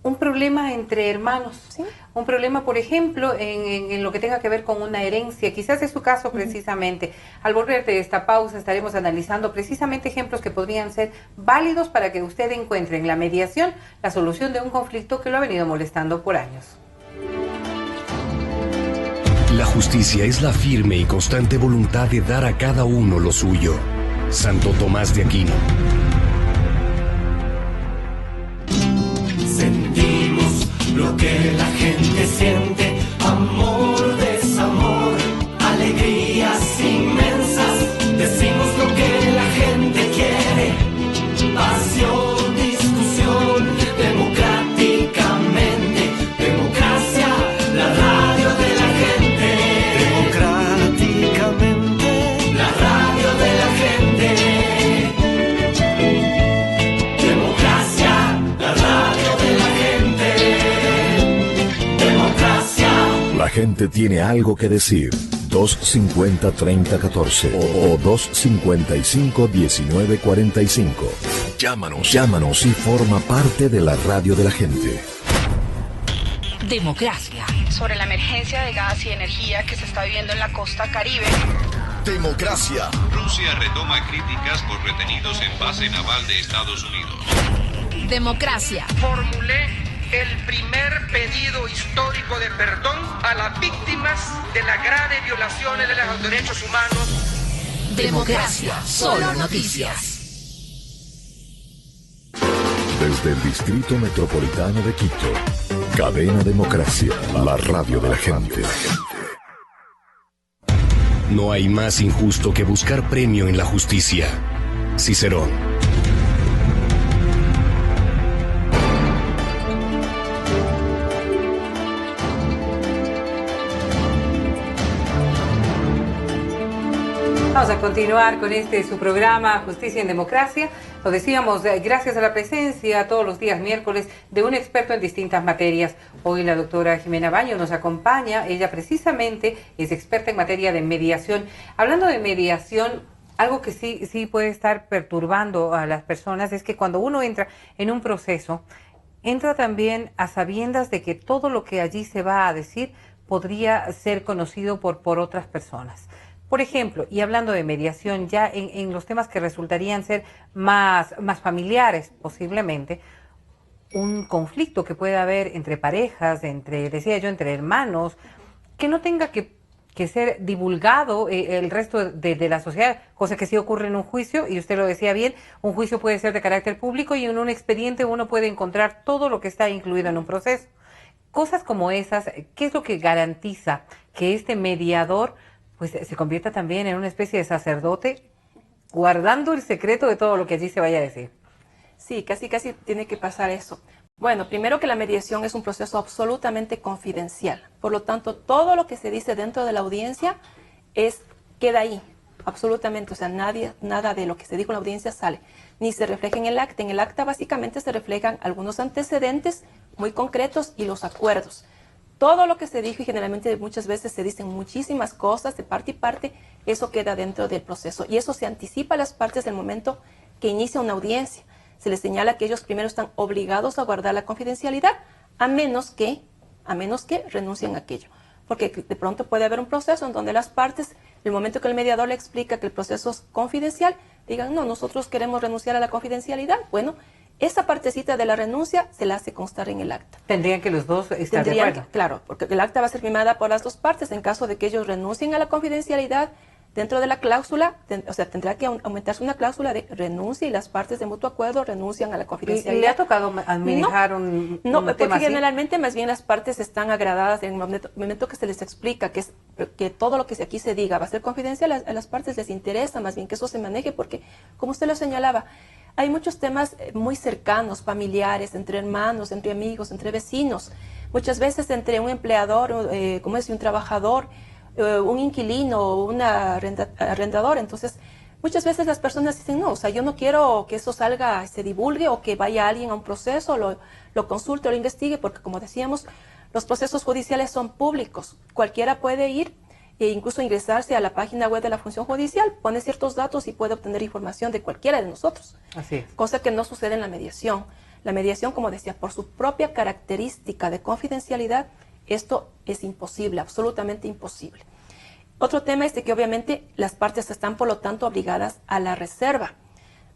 un problema entre hermanos, ¿sí? Un problema, por ejemplo, en lo que tenga que ver con una herencia, quizás es su caso precisamente. Al volver de esta pausa estaremos analizando precisamente ejemplos que podrían ser válidos para que usted encuentre en la mediación la solución de un conflicto que lo ha venido molestando por años. La justicia es la firme y constante voluntad de dar a cada uno lo suyo. Santo Tomás de Aquino. Sentimos lo que la gente siente, amor, desamor, alegrías inmensas. Decimos lo que la gente quiere, pasión, discusión, democráticamente, democracia, la radio de la gente. Democráticamente, la radio de la gente. Democracia, la radio de la gente. Democracia. La gente tiene algo que decir. 250-3014 o 255-1945. Llámanos y forma parte de la radio de la gente. Democracia. Sobre la emergencia de gas y energía que se está viviendo en la costa Caribe. Democracia. Rusia retoma críticas por retenidos en base naval de Estados Unidos. Democracia. Formulé el primer pedido histórico de perdón a las víctimas de las graves violaciones de los derechos humanos. Democracia. Solo noticias. Desde el Distrito Metropolitano de Quito, Cadena Democracia, la radio de la gente. No hay más injusto que buscar premio en la justicia. Cicerón. Vamos a continuar con su programa Justicia en Democracia. Lo decíamos, gracias a la presencia todos los días miércoles de un experto en distintas materias. Hoy la doctora Jimena Baño nos acompaña. Ella precisamente es experta en materia de mediación. Hablando de mediación, algo que sí puede estar perturbando a las personas es que cuando uno entra en un proceso, entra también a sabiendas de que todo lo que allí se va a decir podría ser conocido por otras personas. Por ejemplo, y hablando de mediación, ya en los temas que resultarían ser más familiares posiblemente, un conflicto que pueda haber entre parejas, decía yo, entre hermanos, que no tenga que ser divulgado el resto de la sociedad, cosa que sí ocurre en un juicio, y usted lo decía bien, un juicio puede ser de carácter público y en un expediente uno puede encontrar todo lo que está incluido en un proceso. Cosas como esas, ¿qué es lo que garantiza que este mediador pues se convierta también en una especie de sacerdote, guardando el secreto de todo lo que allí se vaya a decir? Sí, casi tiene que pasar eso. Bueno, primero que la mediación es un proceso absolutamente confidencial. Por lo tanto, todo lo que se dice dentro de la audiencia queda ahí, absolutamente. O sea, nada de lo que se dijo en la audiencia sale, ni se refleja en el acta. En el acta básicamente se reflejan algunos antecedentes muy concretos y los acuerdos. Todo lo que se dijo, y generalmente muchas veces se dicen muchísimas cosas de parte y parte, eso queda dentro del proceso. Y eso se anticipa a las partes del momento que inicia una audiencia. Se les señala que ellos primero están obligados a guardar la confidencialidad, a menos que renuncien a aquello. Porque de pronto puede haber un proceso en donde las partes, en el momento que el mediador le explica que el proceso es confidencial, digan, no, nosotros queremos renunciar a la confidencialidad. Bueno, esa partecita de la renuncia se la hace constar en el acta. Tendrían que los dos estar de acuerdo. Claro, porque el acta va a ser firmada por las dos partes en caso de que ellos renuncien a la confidencialidad. Dentro de la cláusula, o sea, tendrá que aumentarse una cláusula de renuncia y las partes de mutuo acuerdo renuncian a la confidencialidad. ¿Le ha tocado manejar un porque tema así? Generalmente más bien las partes están agradadas en el momento que se les explica que todo lo que aquí se diga va a ser confidencial. A las partes les interesa más bien que eso se maneje porque, como usted lo señalaba, hay muchos temas muy cercanos, familiares, entre hermanos, entre amigos, entre vecinos. Muchas veces entre un empleador, un trabajador, un inquilino o un arrendador. Entonces, muchas veces las personas dicen, no, o sea, yo no quiero que eso salga, se divulgue o que vaya alguien a un proceso, lo consulte o lo investigue, porque como decíamos, los procesos judiciales son públicos. Cualquiera puede ir e incluso ingresarse a la página web de la función judicial, pone ciertos datos y puede obtener información de cualquiera de nosotros. Así es. Cosa que no sucede en la mediación. La mediación, como decía, por su propia característica de confidencialidad, esto es imposible, absolutamente imposible. Otro tema es de que obviamente las partes están por lo tanto obligadas a la reserva.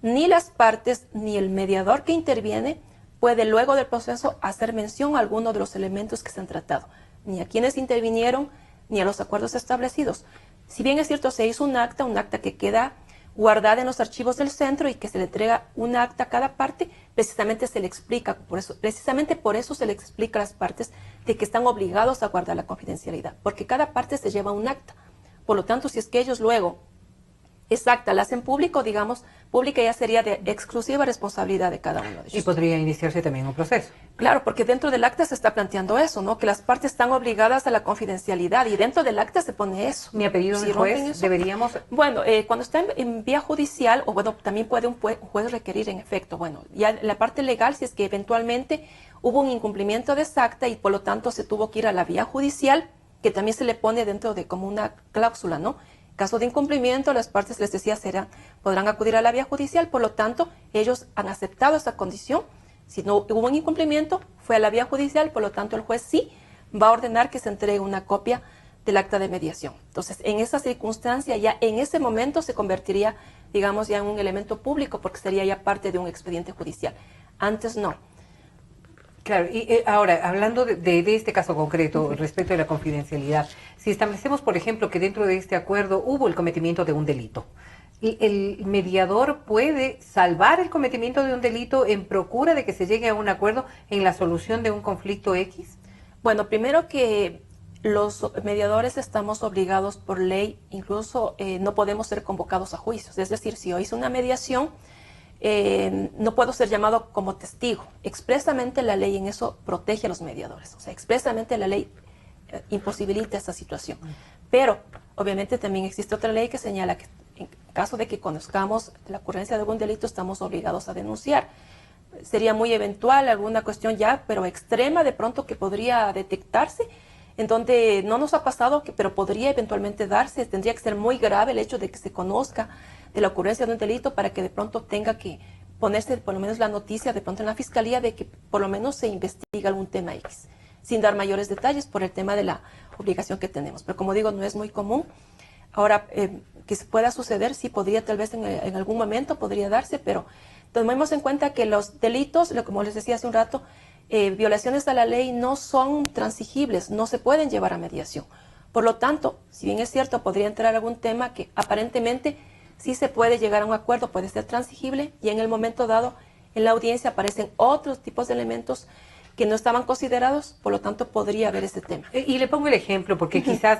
Ni las partes ni el mediador que interviene puede luego del proceso hacer mención a alguno de los elementos que se han tratado, ni a quienes intervinieron, ni a los acuerdos establecidos. Si bien es cierto, se hizo un acta que queda guardada en los archivos del centro y que se le entrega un acta a cada parte, precisamente se le explica, precisamente por eso se le explica a las partes de que están obligados a guardar la confidencialidad, porque cada parte se lleva un acta. Por lo tanto, si es que ellos luego esa acta la hacen público, digamos, pública ya sería de exclusiva responsabilidad de cada uno de ellos. Y podría iniciarse también un proceso. Claro, porque dentro del acta se está planteando eso, ¿no? Que las partes están obligadas a la confidencialidad y dentro del acta se pone eso. ¿Me ha pedido un juez? ¿Deberíamos? Bueno, cuando está en vía judicial, o bueno, también puede un juez requerir en efecto, bueno, ya la parte legal, si es que eventualmente hubo un incumplimiento de esa acta y por lo tanto se tuvo que ir a la vía judicial, que también se le pone dentro de como una cláusula, ¿no? En caso de incumplimiento, las partes, les decía, podrán acudir a la vía judicial, por lo tanto, ellos han aceptado esa condición. Si no hubo un incumplimiento, fue a la vía judicial, por lo tanto, el juez sí va a ordenar que se entregue una copia del acta de mediación. Entonces, en esa circunstancia, ya en ese momento se convertiría, digamos, ya en un elemento público, porque sería ya parte de un expediente judicial. Antes no. Claro, y ahora, hablando de este caso concreto respecto de la confidencialidad, si establecemos, por ejemplo, que dentro de este acuerdo hubo el cometimiento de un delito, ¿el mediador puede salvar el cometimiento de un delito en procura de que se llegue a un acuerdo en la solución de un conflicto X? Bueno, primero que los mediadores estamos obligados por ley, incluso no podemos ser convocados a juicios. Es decir, si yo hice una mediación, no puedo ser llamado como testigo. Expresamente la ley en eso protege a los mediadores. O sea, expresamente la ley imposibilita esa situación. Pero, obviamente, también existe otra ley que señala que en caso de que conozcamos la ocurrencia de algún delito, estamos obligados a denunciar. Sería muy eventual alguna cuestión ya, pero extrema de pronto que podría detectarse, en donde no nos ha pasado, pero podría eventualmente darse. Tendría que ser muy grave el hecho de que se conozca de la ocurrencia de un delito para que de pronto tenga que ponerse por lo menos la noticia de pronto en la fiscalía de que por lo menos se investiga algún tema X, sin dar mayores detalles por el tema de la obligación que tenemos. Pero como digo, no es muy común. Ahora, que se pueda suceder, sí podría, tal vez en algún momento podría darse, pero tomemos en cuenta que los delitos, como les decía hace un rato, violaciones a la ley no son transigibles, no se pueden llevar a mediación. Por lo tanto, si bien es cierto, podría entrar algún tema que aparentemente sí se puede llegar a un acuerdo, puede ser transigible, y en el momento dado, en la audiencia aparecen otros tipos de elementos que no estaban considerados, por lo tanto podría haber ese tema. Y le pongo el ejemplo, porque quizás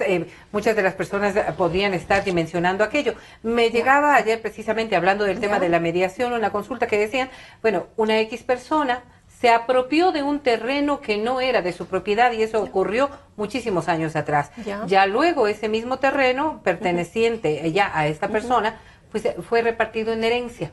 muchas de las personas podrían estar dimensionando aquello. Me llegaba ayer precisamente hablando del tema de la mediación, una consulta que decían, bueno, una X persona se apropió de un terreno que no era de su propiedad y eso ocurrió muchísimos años atrás. Ya luego ese mismo terreno perteneciente ya a esta persona, pues fue repartido en herencia.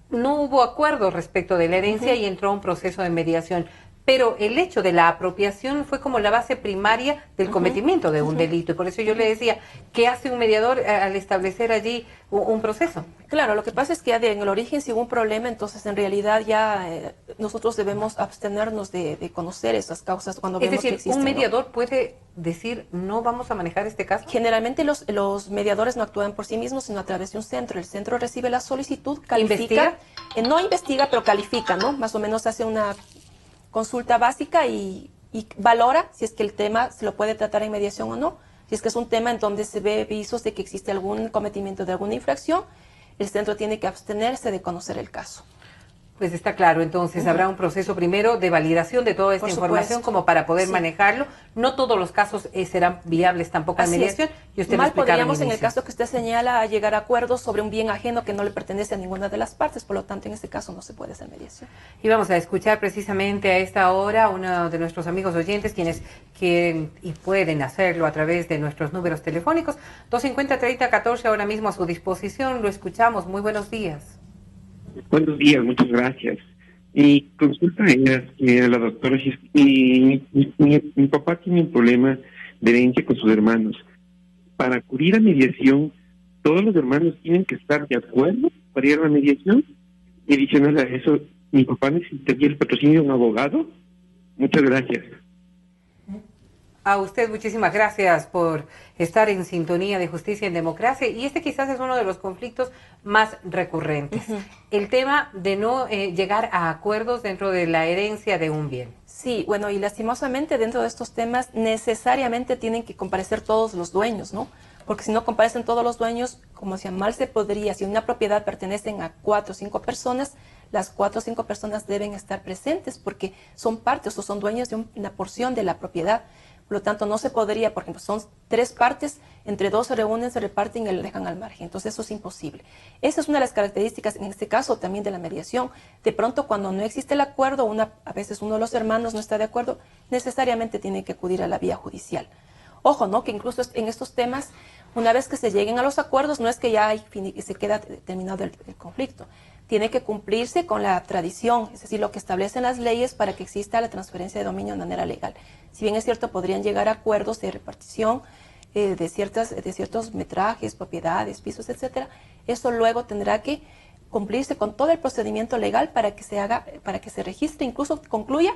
No hubo acuerdo respecto de la herencia y entró un proceso de mediación. Pero el hecho de la apropiación fue como la base primaria del cometimiento de un delito. Y por eso yo le decía, ¿qué hace un mediador al establecer allí un proceso? Claro, lo que pasa es que ya en el origen si hubo un problema, entonces en realidad ya nosotros debemos abstenernos de conocer esas causas cuando Es vemos decir, que existen. un mediador puede decir, no vamos a manejar este caso. Generalmente los mediadores no actúan por sí mismos, sino a través de un centro. El centro recibe la solicitud, califica, no investiga, pero califica, ¿no? Más o menos hace una consulta básica y valora si es que el tema se lo puede tratar en mediación o no. Si es que es un tema en donde se ve visos de que existe algún cometimiento de alguna infracción, el centro tiene que abstenerse de conocer el caso. Pues está claro, entonces habrá un proceso primero de validación de toda esta información como para poder manejarlo. No todos los casos serán viables tampoco en mediación. Y usted Mal podríamos, en el caso que usted señala, llegar a acuerdos sobre un bien ajeno que no le pertenece a ninguna de las partes. Por lo tanto, en este caso no se puede hacer mediación. Y vamos a escuchar precisamente a esta hora a uno de nuestros amigos oyentes, quienes quieren y pueden hacerlo a través de nuestros números telefónicos. 250-3014 ahora mismo a su disposición. Lo escuchamos. Muy buenos días. Buenos días, muchas gracias. Mi consulta es que la doctora, mi papá tiene un problema de herencia con sus hermanos. Para acudir a mediación, ¿todos los hermanos tienen que estar de acuerdo para ir a la mediación? Y adicional a eso, ¿mi papá necesitaría el patrocinio de un abogado? Muchas gracias. A usted muchísimas gracias por estar en sintonía de Justicia en Democracia, y este quizás es uno de los conflictos más recurrentes, el tema de no llegar a acuerdos dentro de la herencia de un bien. Sí, bueno, y lastimosamente dentro de estos temas necesariamente tienen que comparecer todos los dueños, ¿no? Porque si no comparecen todos los dueños, como decía, mal se podría, si una propiedad pertenecen a 4 o 5 personas, las 4 o 5 personas deben estar presentes porque son partes o son dueños de una porción de la propiedad. Por lo tanto, no se podría, por ejemplo, son 3 partes, entre 2 se reúnen, se reparten y lo dejan al margen. Entonces, eso es imposible. Esa es una de las características, en este caso, también de la mediación. De pronto, cuando no existe el acuerdo, a veces uno de los hermanos no está de acuerdo, necesariamente tiene que acudir a la vía judicial. Ojo, ¿no? Que incluso en estos temas, una vez que se lleguen a los acuerdos, no es que ya se queda terminado el conflicto. Tiene que cumplirse con la tradición, es decir, lo que establecen las leyes para que exista la transferencia de dominio de manera legal. Si bien es cierto, podrían llegar a acuerdos de repartición de ciertos metrajes, propiedades, pisos, etcétera. Eso luego tendrá que cumplirse con todo el procedimiento legal para que se registre, incluso concluya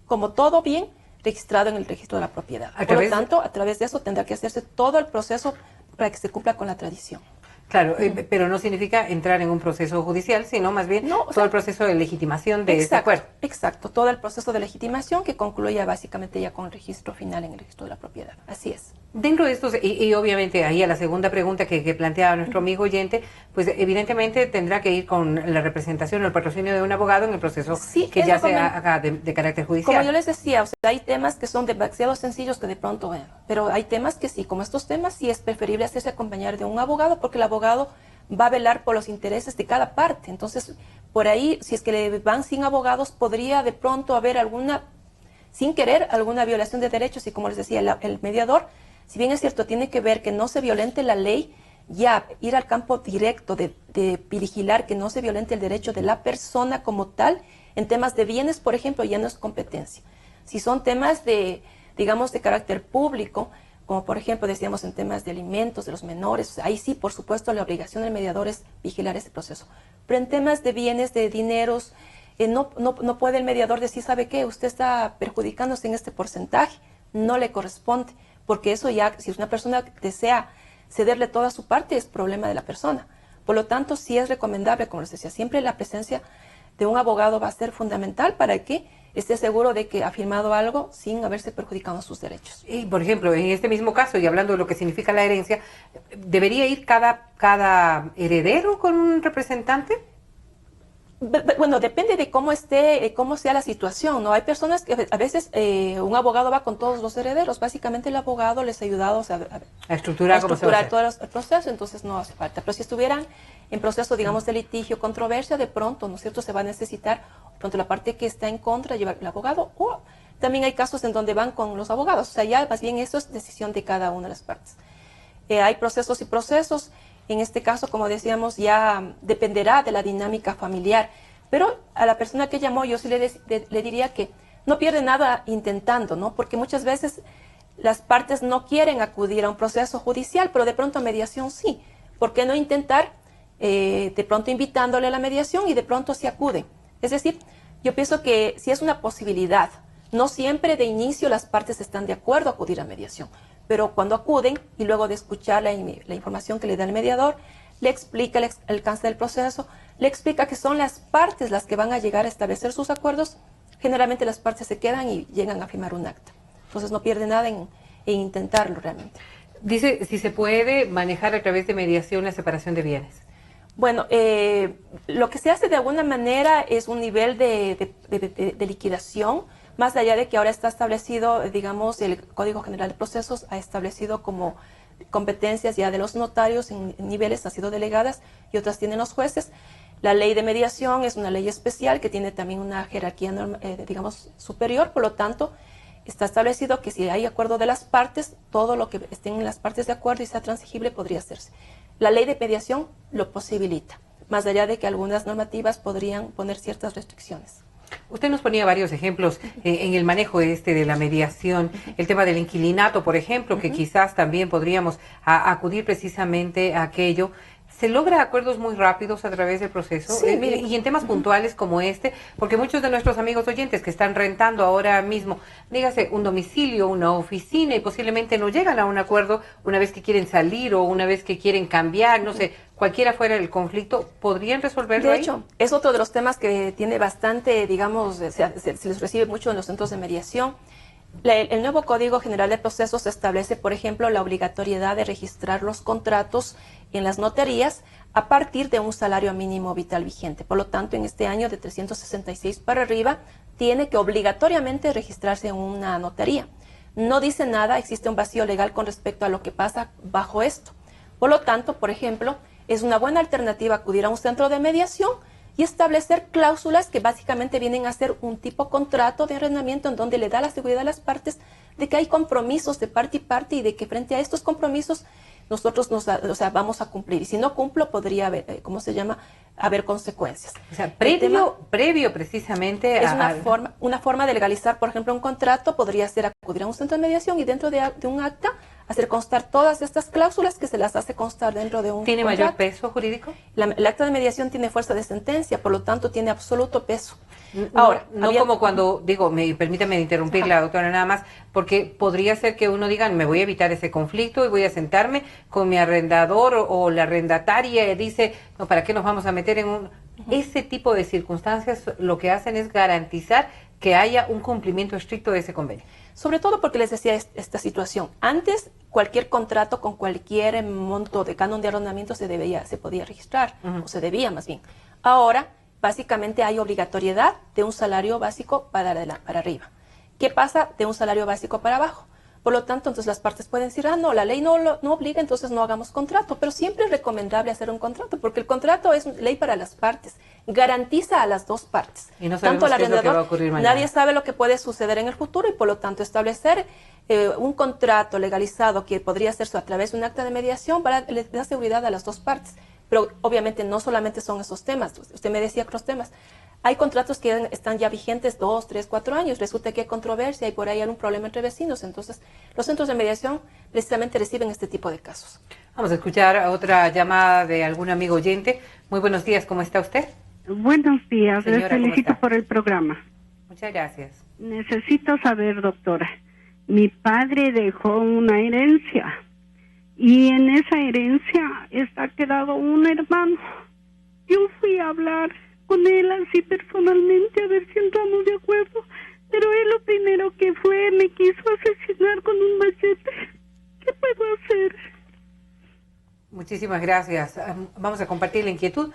como todo bien registrado en el registro de la propiedad. Por lo tanto, a través de eso tendrá que hacerse todo el proceso para que se cumpla con la tradición. Claro, pero no significa entrar en un proceso judicial, sino más bien todo el proceso de legitimación de este acuerdo. Exacto, todo el proceso de legitimación que concluya básicamente ya con el registro final en el registro de la propiedad. Así es. Dentro de estos, y obviamente ahí a la segunda pregunta que planteaba nuestro amigo oyente, pues evidentemente tendrá que ir con la representación o el patrocinio de un abogado en el proceso que ya se haga de carácter judicial. Como yo les decía, o sea, hay temas que son demasiado sencillos que de pronto, pero hay temas que sí, como estos temas, sí es preferible hacerse acompañar de un abogado porque el abogado va a velar por los intereses de cada parte. Entonces, por ahí, si es que le van sin abogados, podría de pronto haber sin querer, alguna violación de derechos y como les decía, el mediador, si bien es cierto, tiene que ver que no se violente la ley, ya ir al campo directo de vigilar que no se violente el derecho de la persona como tal, en temas de bienes, por ejemplo, ya no es competencia. Si son temas de carácter público, como por ejemplo decíamos en temas de alimentos de los menores, ahí sí, por supuesto, la obligación del mediador es vigilar ese proceso. Pero en temas de bienes, de dineros, no puede el mediador decir, ¿sabe qué? Usted está perjudicándose en este porcentaje, no le corresponde. Porque eso ya, si una persona desea cederle toda su parte, es problema de la persona. Por lo tanto, sí es recomendable, como les decía, siempre la presencia de un abogado va a ser fundamental para que esté seguro de que ha firmado algo sin haberse perjudicado sus derechos. Y, por ejemplo, en este mismo caso, y hablando de lo que significa la herencia, ¿debería ir cada heredero con un representante? Bueno, depende de cómo sea la situación, ¿no? Hay personas que a veces un abogado va con todos los herederos. Básicamente el abogado les ha ayudado a estructurar todo el proceso, entonces no hace falta. Pero si estuvieran en proceso, digamos, de litigio, controversia, de pronto, ¿no es cierto?, se va a necesitar, de pronto la parte que está en contra, llevar el abogado, o también hay casos en donde van con los abogados. O sea, ya más bien eso es decisión de cada una de las partes. Hay procesos y procesos. En este caso, como decíamos, ya dependerá de la dinámica familiar. Pero a la persona que llamó, yo sí le diría que no pierde nada intentando, ¿no? Porque muchas veces las partes no quieren acudir a un proceso judicial, pero de pronto a mediación sí. ¿Por qué no intentar de pronto invitándole a la mediación y de pronto se acude? Es decir, Yo pienso que si es una posibilidad, no siempre de inicio las partes están de acuerdo a acudir a mediación, pero cuando acuden y luego de escuchar la información que le da el mediador, le explica el alcance del proceso, le explica que son las partes las que van a llegar a establecer sus acuerdos, generalmente las partes se quedan y llegan a firmar un acta. Entonces no pierde nada en intentarlo realmente. Dice, si se puede manejar a través de mediación la separación de bienes. Bueno, lo que se hace de alguna manera es un nivel de liquidación, más allá de que ahora está establecido, digamos, el Código General de Procesos ha establecido como competencias ya de los notarios en niveles, han sido delegadas y otras tienen los jueces. La ley de mediación es una ley especial que tiene también una jerarquía, digamos, superior, por lo tanto, está establecido que si hay acuerdo de las partes, todo lo que estén en las partes de acuerdo y sea transigible podría hacerse. La ley de mediación lo posibilita, más allá de que algunas normativas podrían poner ciertas restricciones. Usted nos ponía varios ejemplos en el manejo de la mediación, el tema del inquilinato, por ejemplo, que quizás también podríamos acudir precisamente a aquello. ¿Se logra acuerdos muy rápidos a través del proceso? Sí, y en temas puntuales como este, porque muchos de nuestros amigos oyentes que están rentando ahora mismo, dígase, un domicilio, una oficina, y posiblemente no llegan a un acuerdo una vez que quieren salir o una vez que quieren cambiar, no sé, cualquiera fuera el conflicto, ¿podrían resolverlo? De hecho, es otro de los temas que tiene bastante, digamos, se les recibe mucho en los centros de mediación. El nuevo Código General de Procesos establece, por ejemplo, la obligatoriedad de registrar los contratos en las notarías a partir de un salario mínimo vital vigente. Por lo tanto, en este año de 366 para arriba, tiene que obligatoriamente registrarse en una notaría. No dice nada, existe un vacío legal con respecto a lo que pasa bajo esto. Por lo tanto, por ejemplo, es una buena alternativa acudir a un centro de mediación y establecer cláusulas que básicamente vienen a ser un tipo contrato de arrendamiento en donde le da la seguridad a las partes de que hay compromisos de parte y parte y de que frente a estos compromisos nosotros vamos a cumplir. Y si no cumplo, podría haber, haber consecuencias. O sea, previo precisamente es una forma de legalizar, por ejemplo, un contrato podría ser acudir a un centro de mediación y dentro de un acta hacer constar todas estas cláusulas que se las hace constar dentro de un ¿Tiene contrato. mayor peso jurídico? El acta de mediación tiene fuerza de sentencia, por lo tanto tiene absoluto peso. Ahora, no como cuando, permítame interrumpirla, doctora, nada más, porque podría ser que uno diga, me voy a evitar ese conflicto y voy a sentarme con mi arrendador o la arrendataria y dice, no, ¿para qué nos vamos a meter en un...? Ese tipo de circunstancias lo que hacen es garantizar que haya un cumplimiento estricto de ese convenio. Sobre todo porque les decía esta situación. Antes, cualquier contrato con cualquier monto de canon de arrendamiento se podía registrar, o se debía más bien. Ahora, básicamente hay obligatoriedad de un salario básico para arriba. ¿Qué pasa de un salario básico para abajo? Por lo tanto, entonces las partes pueden decir, no, la ley no obliga, entonces no hagamos contrato. Pero siempre es recomendable hacer un contrato, porque el contrato es ley para las partes, garantiza a las dos partes. Y no sabemos qué es lo que va a ocurrir mañana. Nadie sabe lo que puede suceder en el futuro y por lo tanto establecer un contrato legalizado que podría hacerse a través de un acta de mediación le da seguridad a las dos partes. Pero obviamente no solamente son esos temas, usted me decía otros temas. Hay contratos que están ya vigentes 2, 3, 4 años, resulta que hay controversia y por ahí hay un problema entre vecinos, entonces los centros de mediación precisamente reciben este tipo de casos. Vamos a escuchar otra llamada de algún amigo oyente. Muy buenos días, ¿cómo está usted? Buenos días, Señora, les felicito por el programa. Muchas gracias. Necesito saber, doctora, mi padre dejó una herencia y en esa herencia está quedado un hermano. Yo fui a hablar con él así personalmente a ver si entramos de acuerdo, pero él lo primero que fue me quiso asesinar con un machete. ¿Qué puedo hacer? Muchísimas gracias. Vamos a compartir la inquietud.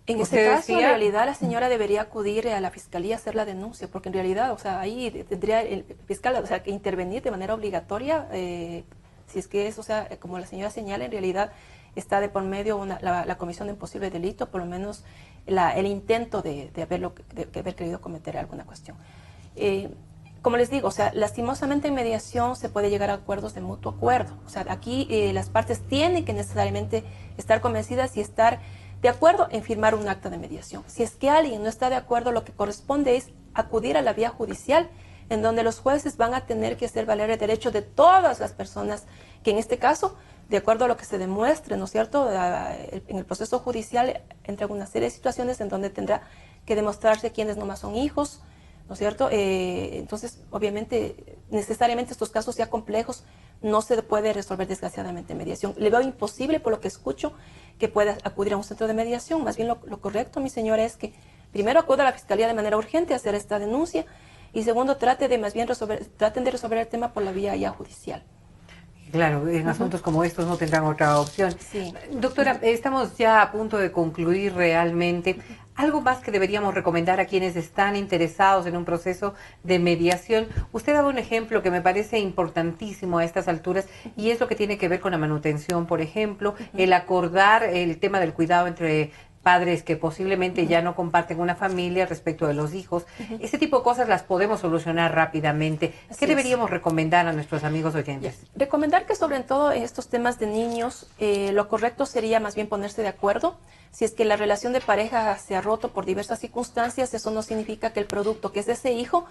En este caso, en realidad, la señora debería acudir a la fiscalía a hacer la denuncia, porque en realidad, ahí tendría el fiscal, que intervenir de manera obligatoria, si es que es, como la señora señala, en realidad está de por medio la comisión de un posible delito, por lo menos el intento de haber querido cometer alguna cuestión. Como les digo, lastimosamente en mediación se puede llegar a acuerdos de mutuo acuerdo. Aquí las partes tienen que necesariamente estar convencidas y estar de acuerdo en firmar un acta de mediación. Si es que alguien no está de acuerdo, lo que corresponde es acudir a la vía judicial, en donde los jueces van a tener que hacer valer el derecho de todas las personas que en este caso, de acuerdo a lo que se demuestre, ¿no es cierto?, en el proceso judicial, entre una serie de situaciones en donde tendrá que demostrarse quiénes nomás son hijos, ¿no es cierto? Entonces, obviamente, necesariamente estos casos ya complejos no se puede resolver desgraciadamente en mediación. Le veo imposible, por lo que escucho, que pueda acudir a un centro de mediación. Más bien lo correcto, mi señora, es que primero acuda a la Fiscalía de manera urgente a hacer esta denuncia y segundo, traten de resolver el tema por la vía ya judicial. Claro, en asuntos como estos no tendrán otra opción. Sí. Doctora, estamos ya a punto de concluir realmente. ¿Algo más que deberíamos recomendar a quienes están interesados en un proceso de mediación? Usted daba un ejemplo que me parece importantísimo a estas alturas y es lo que tiene que ver con la manutención, por ejemplo, el acordar el tema del cuidado entre padres que posiblemente ya no comparten una familia respecto de los hijos. Ese tipo de cosas las podemos solucionar rápidamente. ¿Qué deberíamos recomendar a nuestros amigos oyentes? Recomendar que sobre todo en estos temas de niños, lo correcto sería más bien ponerse de acuerdo. Si es que la relación de pareja se ha roto por diversas circunstancias, eso no significa que el producto que es de ese hijo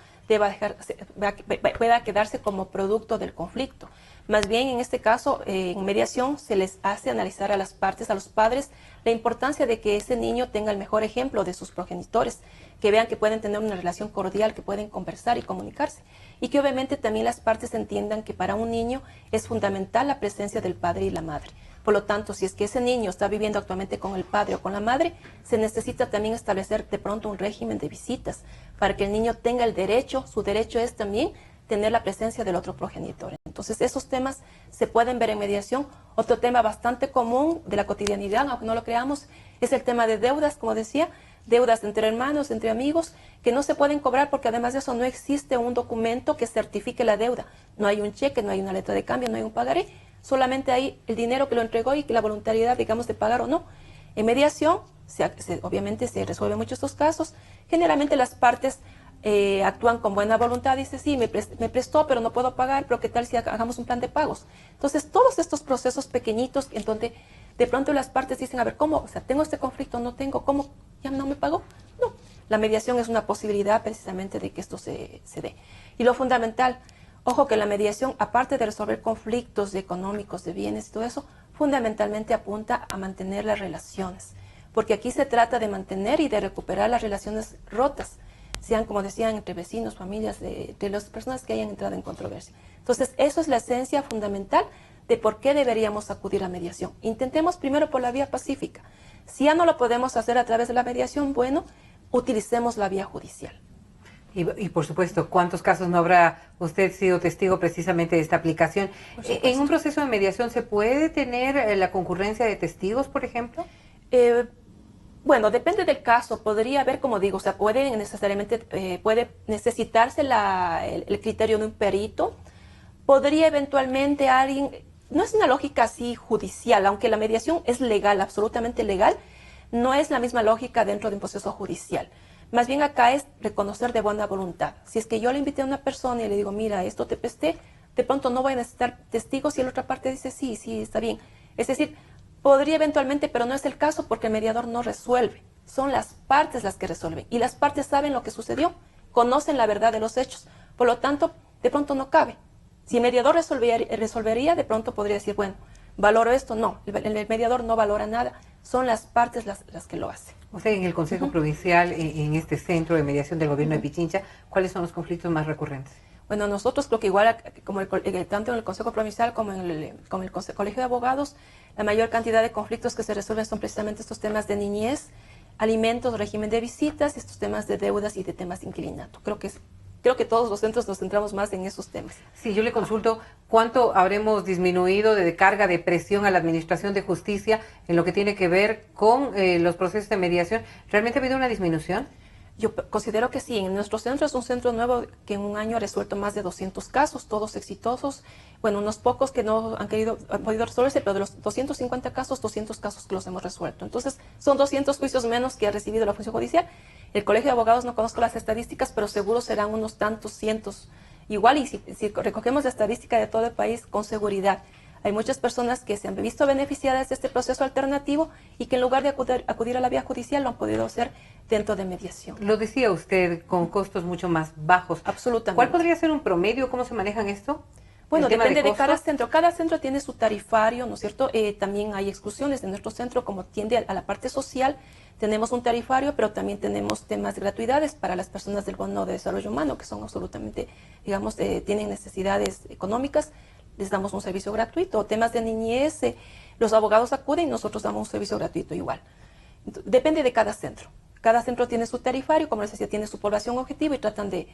pueda quedarse como producto del conflicto. Más bien, en este caso, en mediación se les hace analizar a las partes, a los padres, la importancia de que ese niño tenga el mejor ejemplo de sus progenitores, que vean que pueden tener una relación cordial, que pueden conversar y comunicarse. Y que obviamente también las partes entiendan que para un niño es fundamental la presencia del padre y la madre. Por lo tanto, si es que ese niño está viviendo actualmente con el padre o con la madre, se necesita también establecer de pronto un régimen de visitas para que el niño tenga el derecho, su derecho es también tener la presencia del otro progenitor. Entonces, esos temas se pueden ver en mediación. Otro tema bastante común de la cotidianidad, aunque no lo creamos, es el tema de deudas, como decía, deudas entre hermanos, entre amigos, que no se pueden cobrar porque además de eso no existe un documento que certifique la deuda. No hay un cheque, no hay una letra de cambio, no hay un pagaré, solamente hay el dinero que lo entregó y que la voluntariedad, digamos, de pagar o no. En mediación, obviamente se resuelven muchos estos casos. Generalmente las partes actúan con buena voluntad, dice, sí, me prestó, pero no puedo pagar, pero ¿qué tal si hagamos un plan de pagos? Entonces, todos estos procesos pequeñitos, en donde de pronto las partes dicen, a ver, ¿cómo? O sea, tengo este conflicto, no tengo, ¿cómo? ¿Ya no me pagó? No. La mediación es una posibilidad precisamente de que esto se dé. Y lo fundamental, ojo que la mediación, aparte de resolver conflictos económicos, de bienes y todo eso, fundamentalmente apunta a mantener las relaciones. Porque aquí se trata de mantener y de recuperar las relaciones rotas, sean, como decían, entre vecinos, familias, de las personas que hayan entrado en controversia. Entonces, eso es la esencia fundamental de por qué deberíamos acudir a mediación. Intentemos primero por la vía pacífica. Si ya no lo podemos hacer a través de la mediación, bueno, utilicemos la vía judicial. Y por supuesto, ¿cuántos casos no habrá usted sido testigo precisamente de esta aplicación? ¿En un proceso de mediación se puede tener la concurrencia de testigos, por ejemplo? Bueno, depende del caso. Podría haber, como digo, o sea, puede necesitarse el criterio de un perito. Podría eventualmente alguien, no es una lógica así judicial, aunque la mediación es legal, absolutamente legal, no es la misma lógica dentro de un proceso judicial. Más bien acá es reconocer de buena voluntad. Si es que yo le invité a una persona y le digo, mira, esto te presté, de pronto no voy a necesitar testigos y la otra parte dice, sí, está bien. Es decir, podría eventualmente, pero no es el caso porque el mediador no resuelve. Son las partes las que resuelven. Y las partes saben lo que sucedió, conocen la verdad de los hechos. Por lo tanto, de pronto no cabe. Si el mediador resolvería, de pronto podría decir, bueno, ¿valoro esto? No, el mediador no valora nada. Son las partes las que lo hacen. O sea, en el Consejo Provincial, en este centro de mediación del gobierno de Pichincha, ¿cuáles son los conflictos más recurrentes? Bueno, nosotros creo que igual, como tanto en el Consejo Provincial como en el Colegio de Abogados, la mayor cantidad de conflictos que se resuelven son precisamente estos temas de niñez, alimentos, régimen de visitas, estos temas de deudas y de temas de inquilinato. Creo que todos los centros nos centramos más en esos temas. Sí, yo le consulto cuánto habremos disminuido de carga de presión a la Administración de Justicia en lo que tiene que ver con los procesos de mediación. ¿Realmente ha habido una disminución? Yo considero que sí. En nuestro centro es un centro nuevo que en un año ha resuelto más de 200 casos, todos exitosos. Bueno, unos pocos que no han podido resolverse, pero de los 250 casos, 200 casos que los hemos resuelto. Entonces, son 200 juicios menos que ha recibido la función judicial. El Colegio de Abogados no conozco las estadísticas, pero seguro serán unos tantos cientos. Igual, y si recogemos la estadística de todo el país, con seguridad. Hay muchas personas que se han visto beneficiadas de este proceso alternativo y que en lugar de acudir a la vía judicial lo han podido hacer dentro de mediación. Lo decía usted, con costos mucho más bajos. Absolutamente. ¿Cuál podría ser un promedio? ¿Cómo se manejan esto? Bueno, depende de cada centro. Cada centro tiene su tarifario, ¿no es cierto? También hay exclusiones de nuestro centro, como tiende a la parte social. Tenemos un tarifario, pero también tenemos temas de gratuidades para las personas del Bono de Desarrollo Humano, que son absolutamente, digamos, tienen necesidades económicas. Les damos un servicio gratuito. Temas de niñez, los abogados acuden y nosotros damos un servicio gratuito igual. Entonces, depende de cada centro. Cada centro tiene su tarifario, como les decía, tiene su población objetivo y tratan de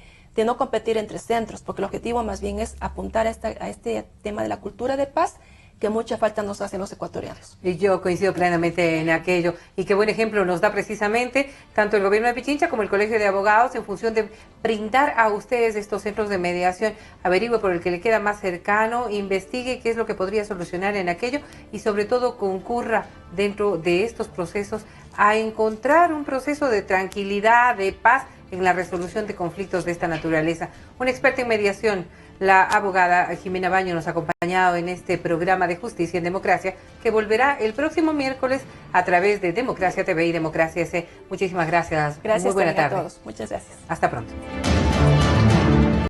no competir entre centros, porque el objetivo más bien es apuntar a este tema de la cultura de paz, que mucha falta nos hacen los ecuatorianos. Y yo coincido plenamente en aquello. Y qué buen ejemplo nos da precisamente tanto el gobierno de Pichincha como el Colegio de Abogados en función de brindar a ustedes estos centros de mediación. Averigüe por el que le queda más cercano, investigue qué es lo que podría solucionar en aquello y sobre todo concurra dentro de estos procesos a encontrar un proceso de tranquilidad, de paz en la resolución de conflictos de esta naturaleza. Una experta en mediación, la abogada Jimena Baño, nos ha acompañado en este programa de Justicia en Democracia, que volverá el próximo miércoles a través de Democracia TV y Democracia S. Muchísimas gracias. Gracias. Muy buena tarde a todos. Muchas gracias. Hasta pronto.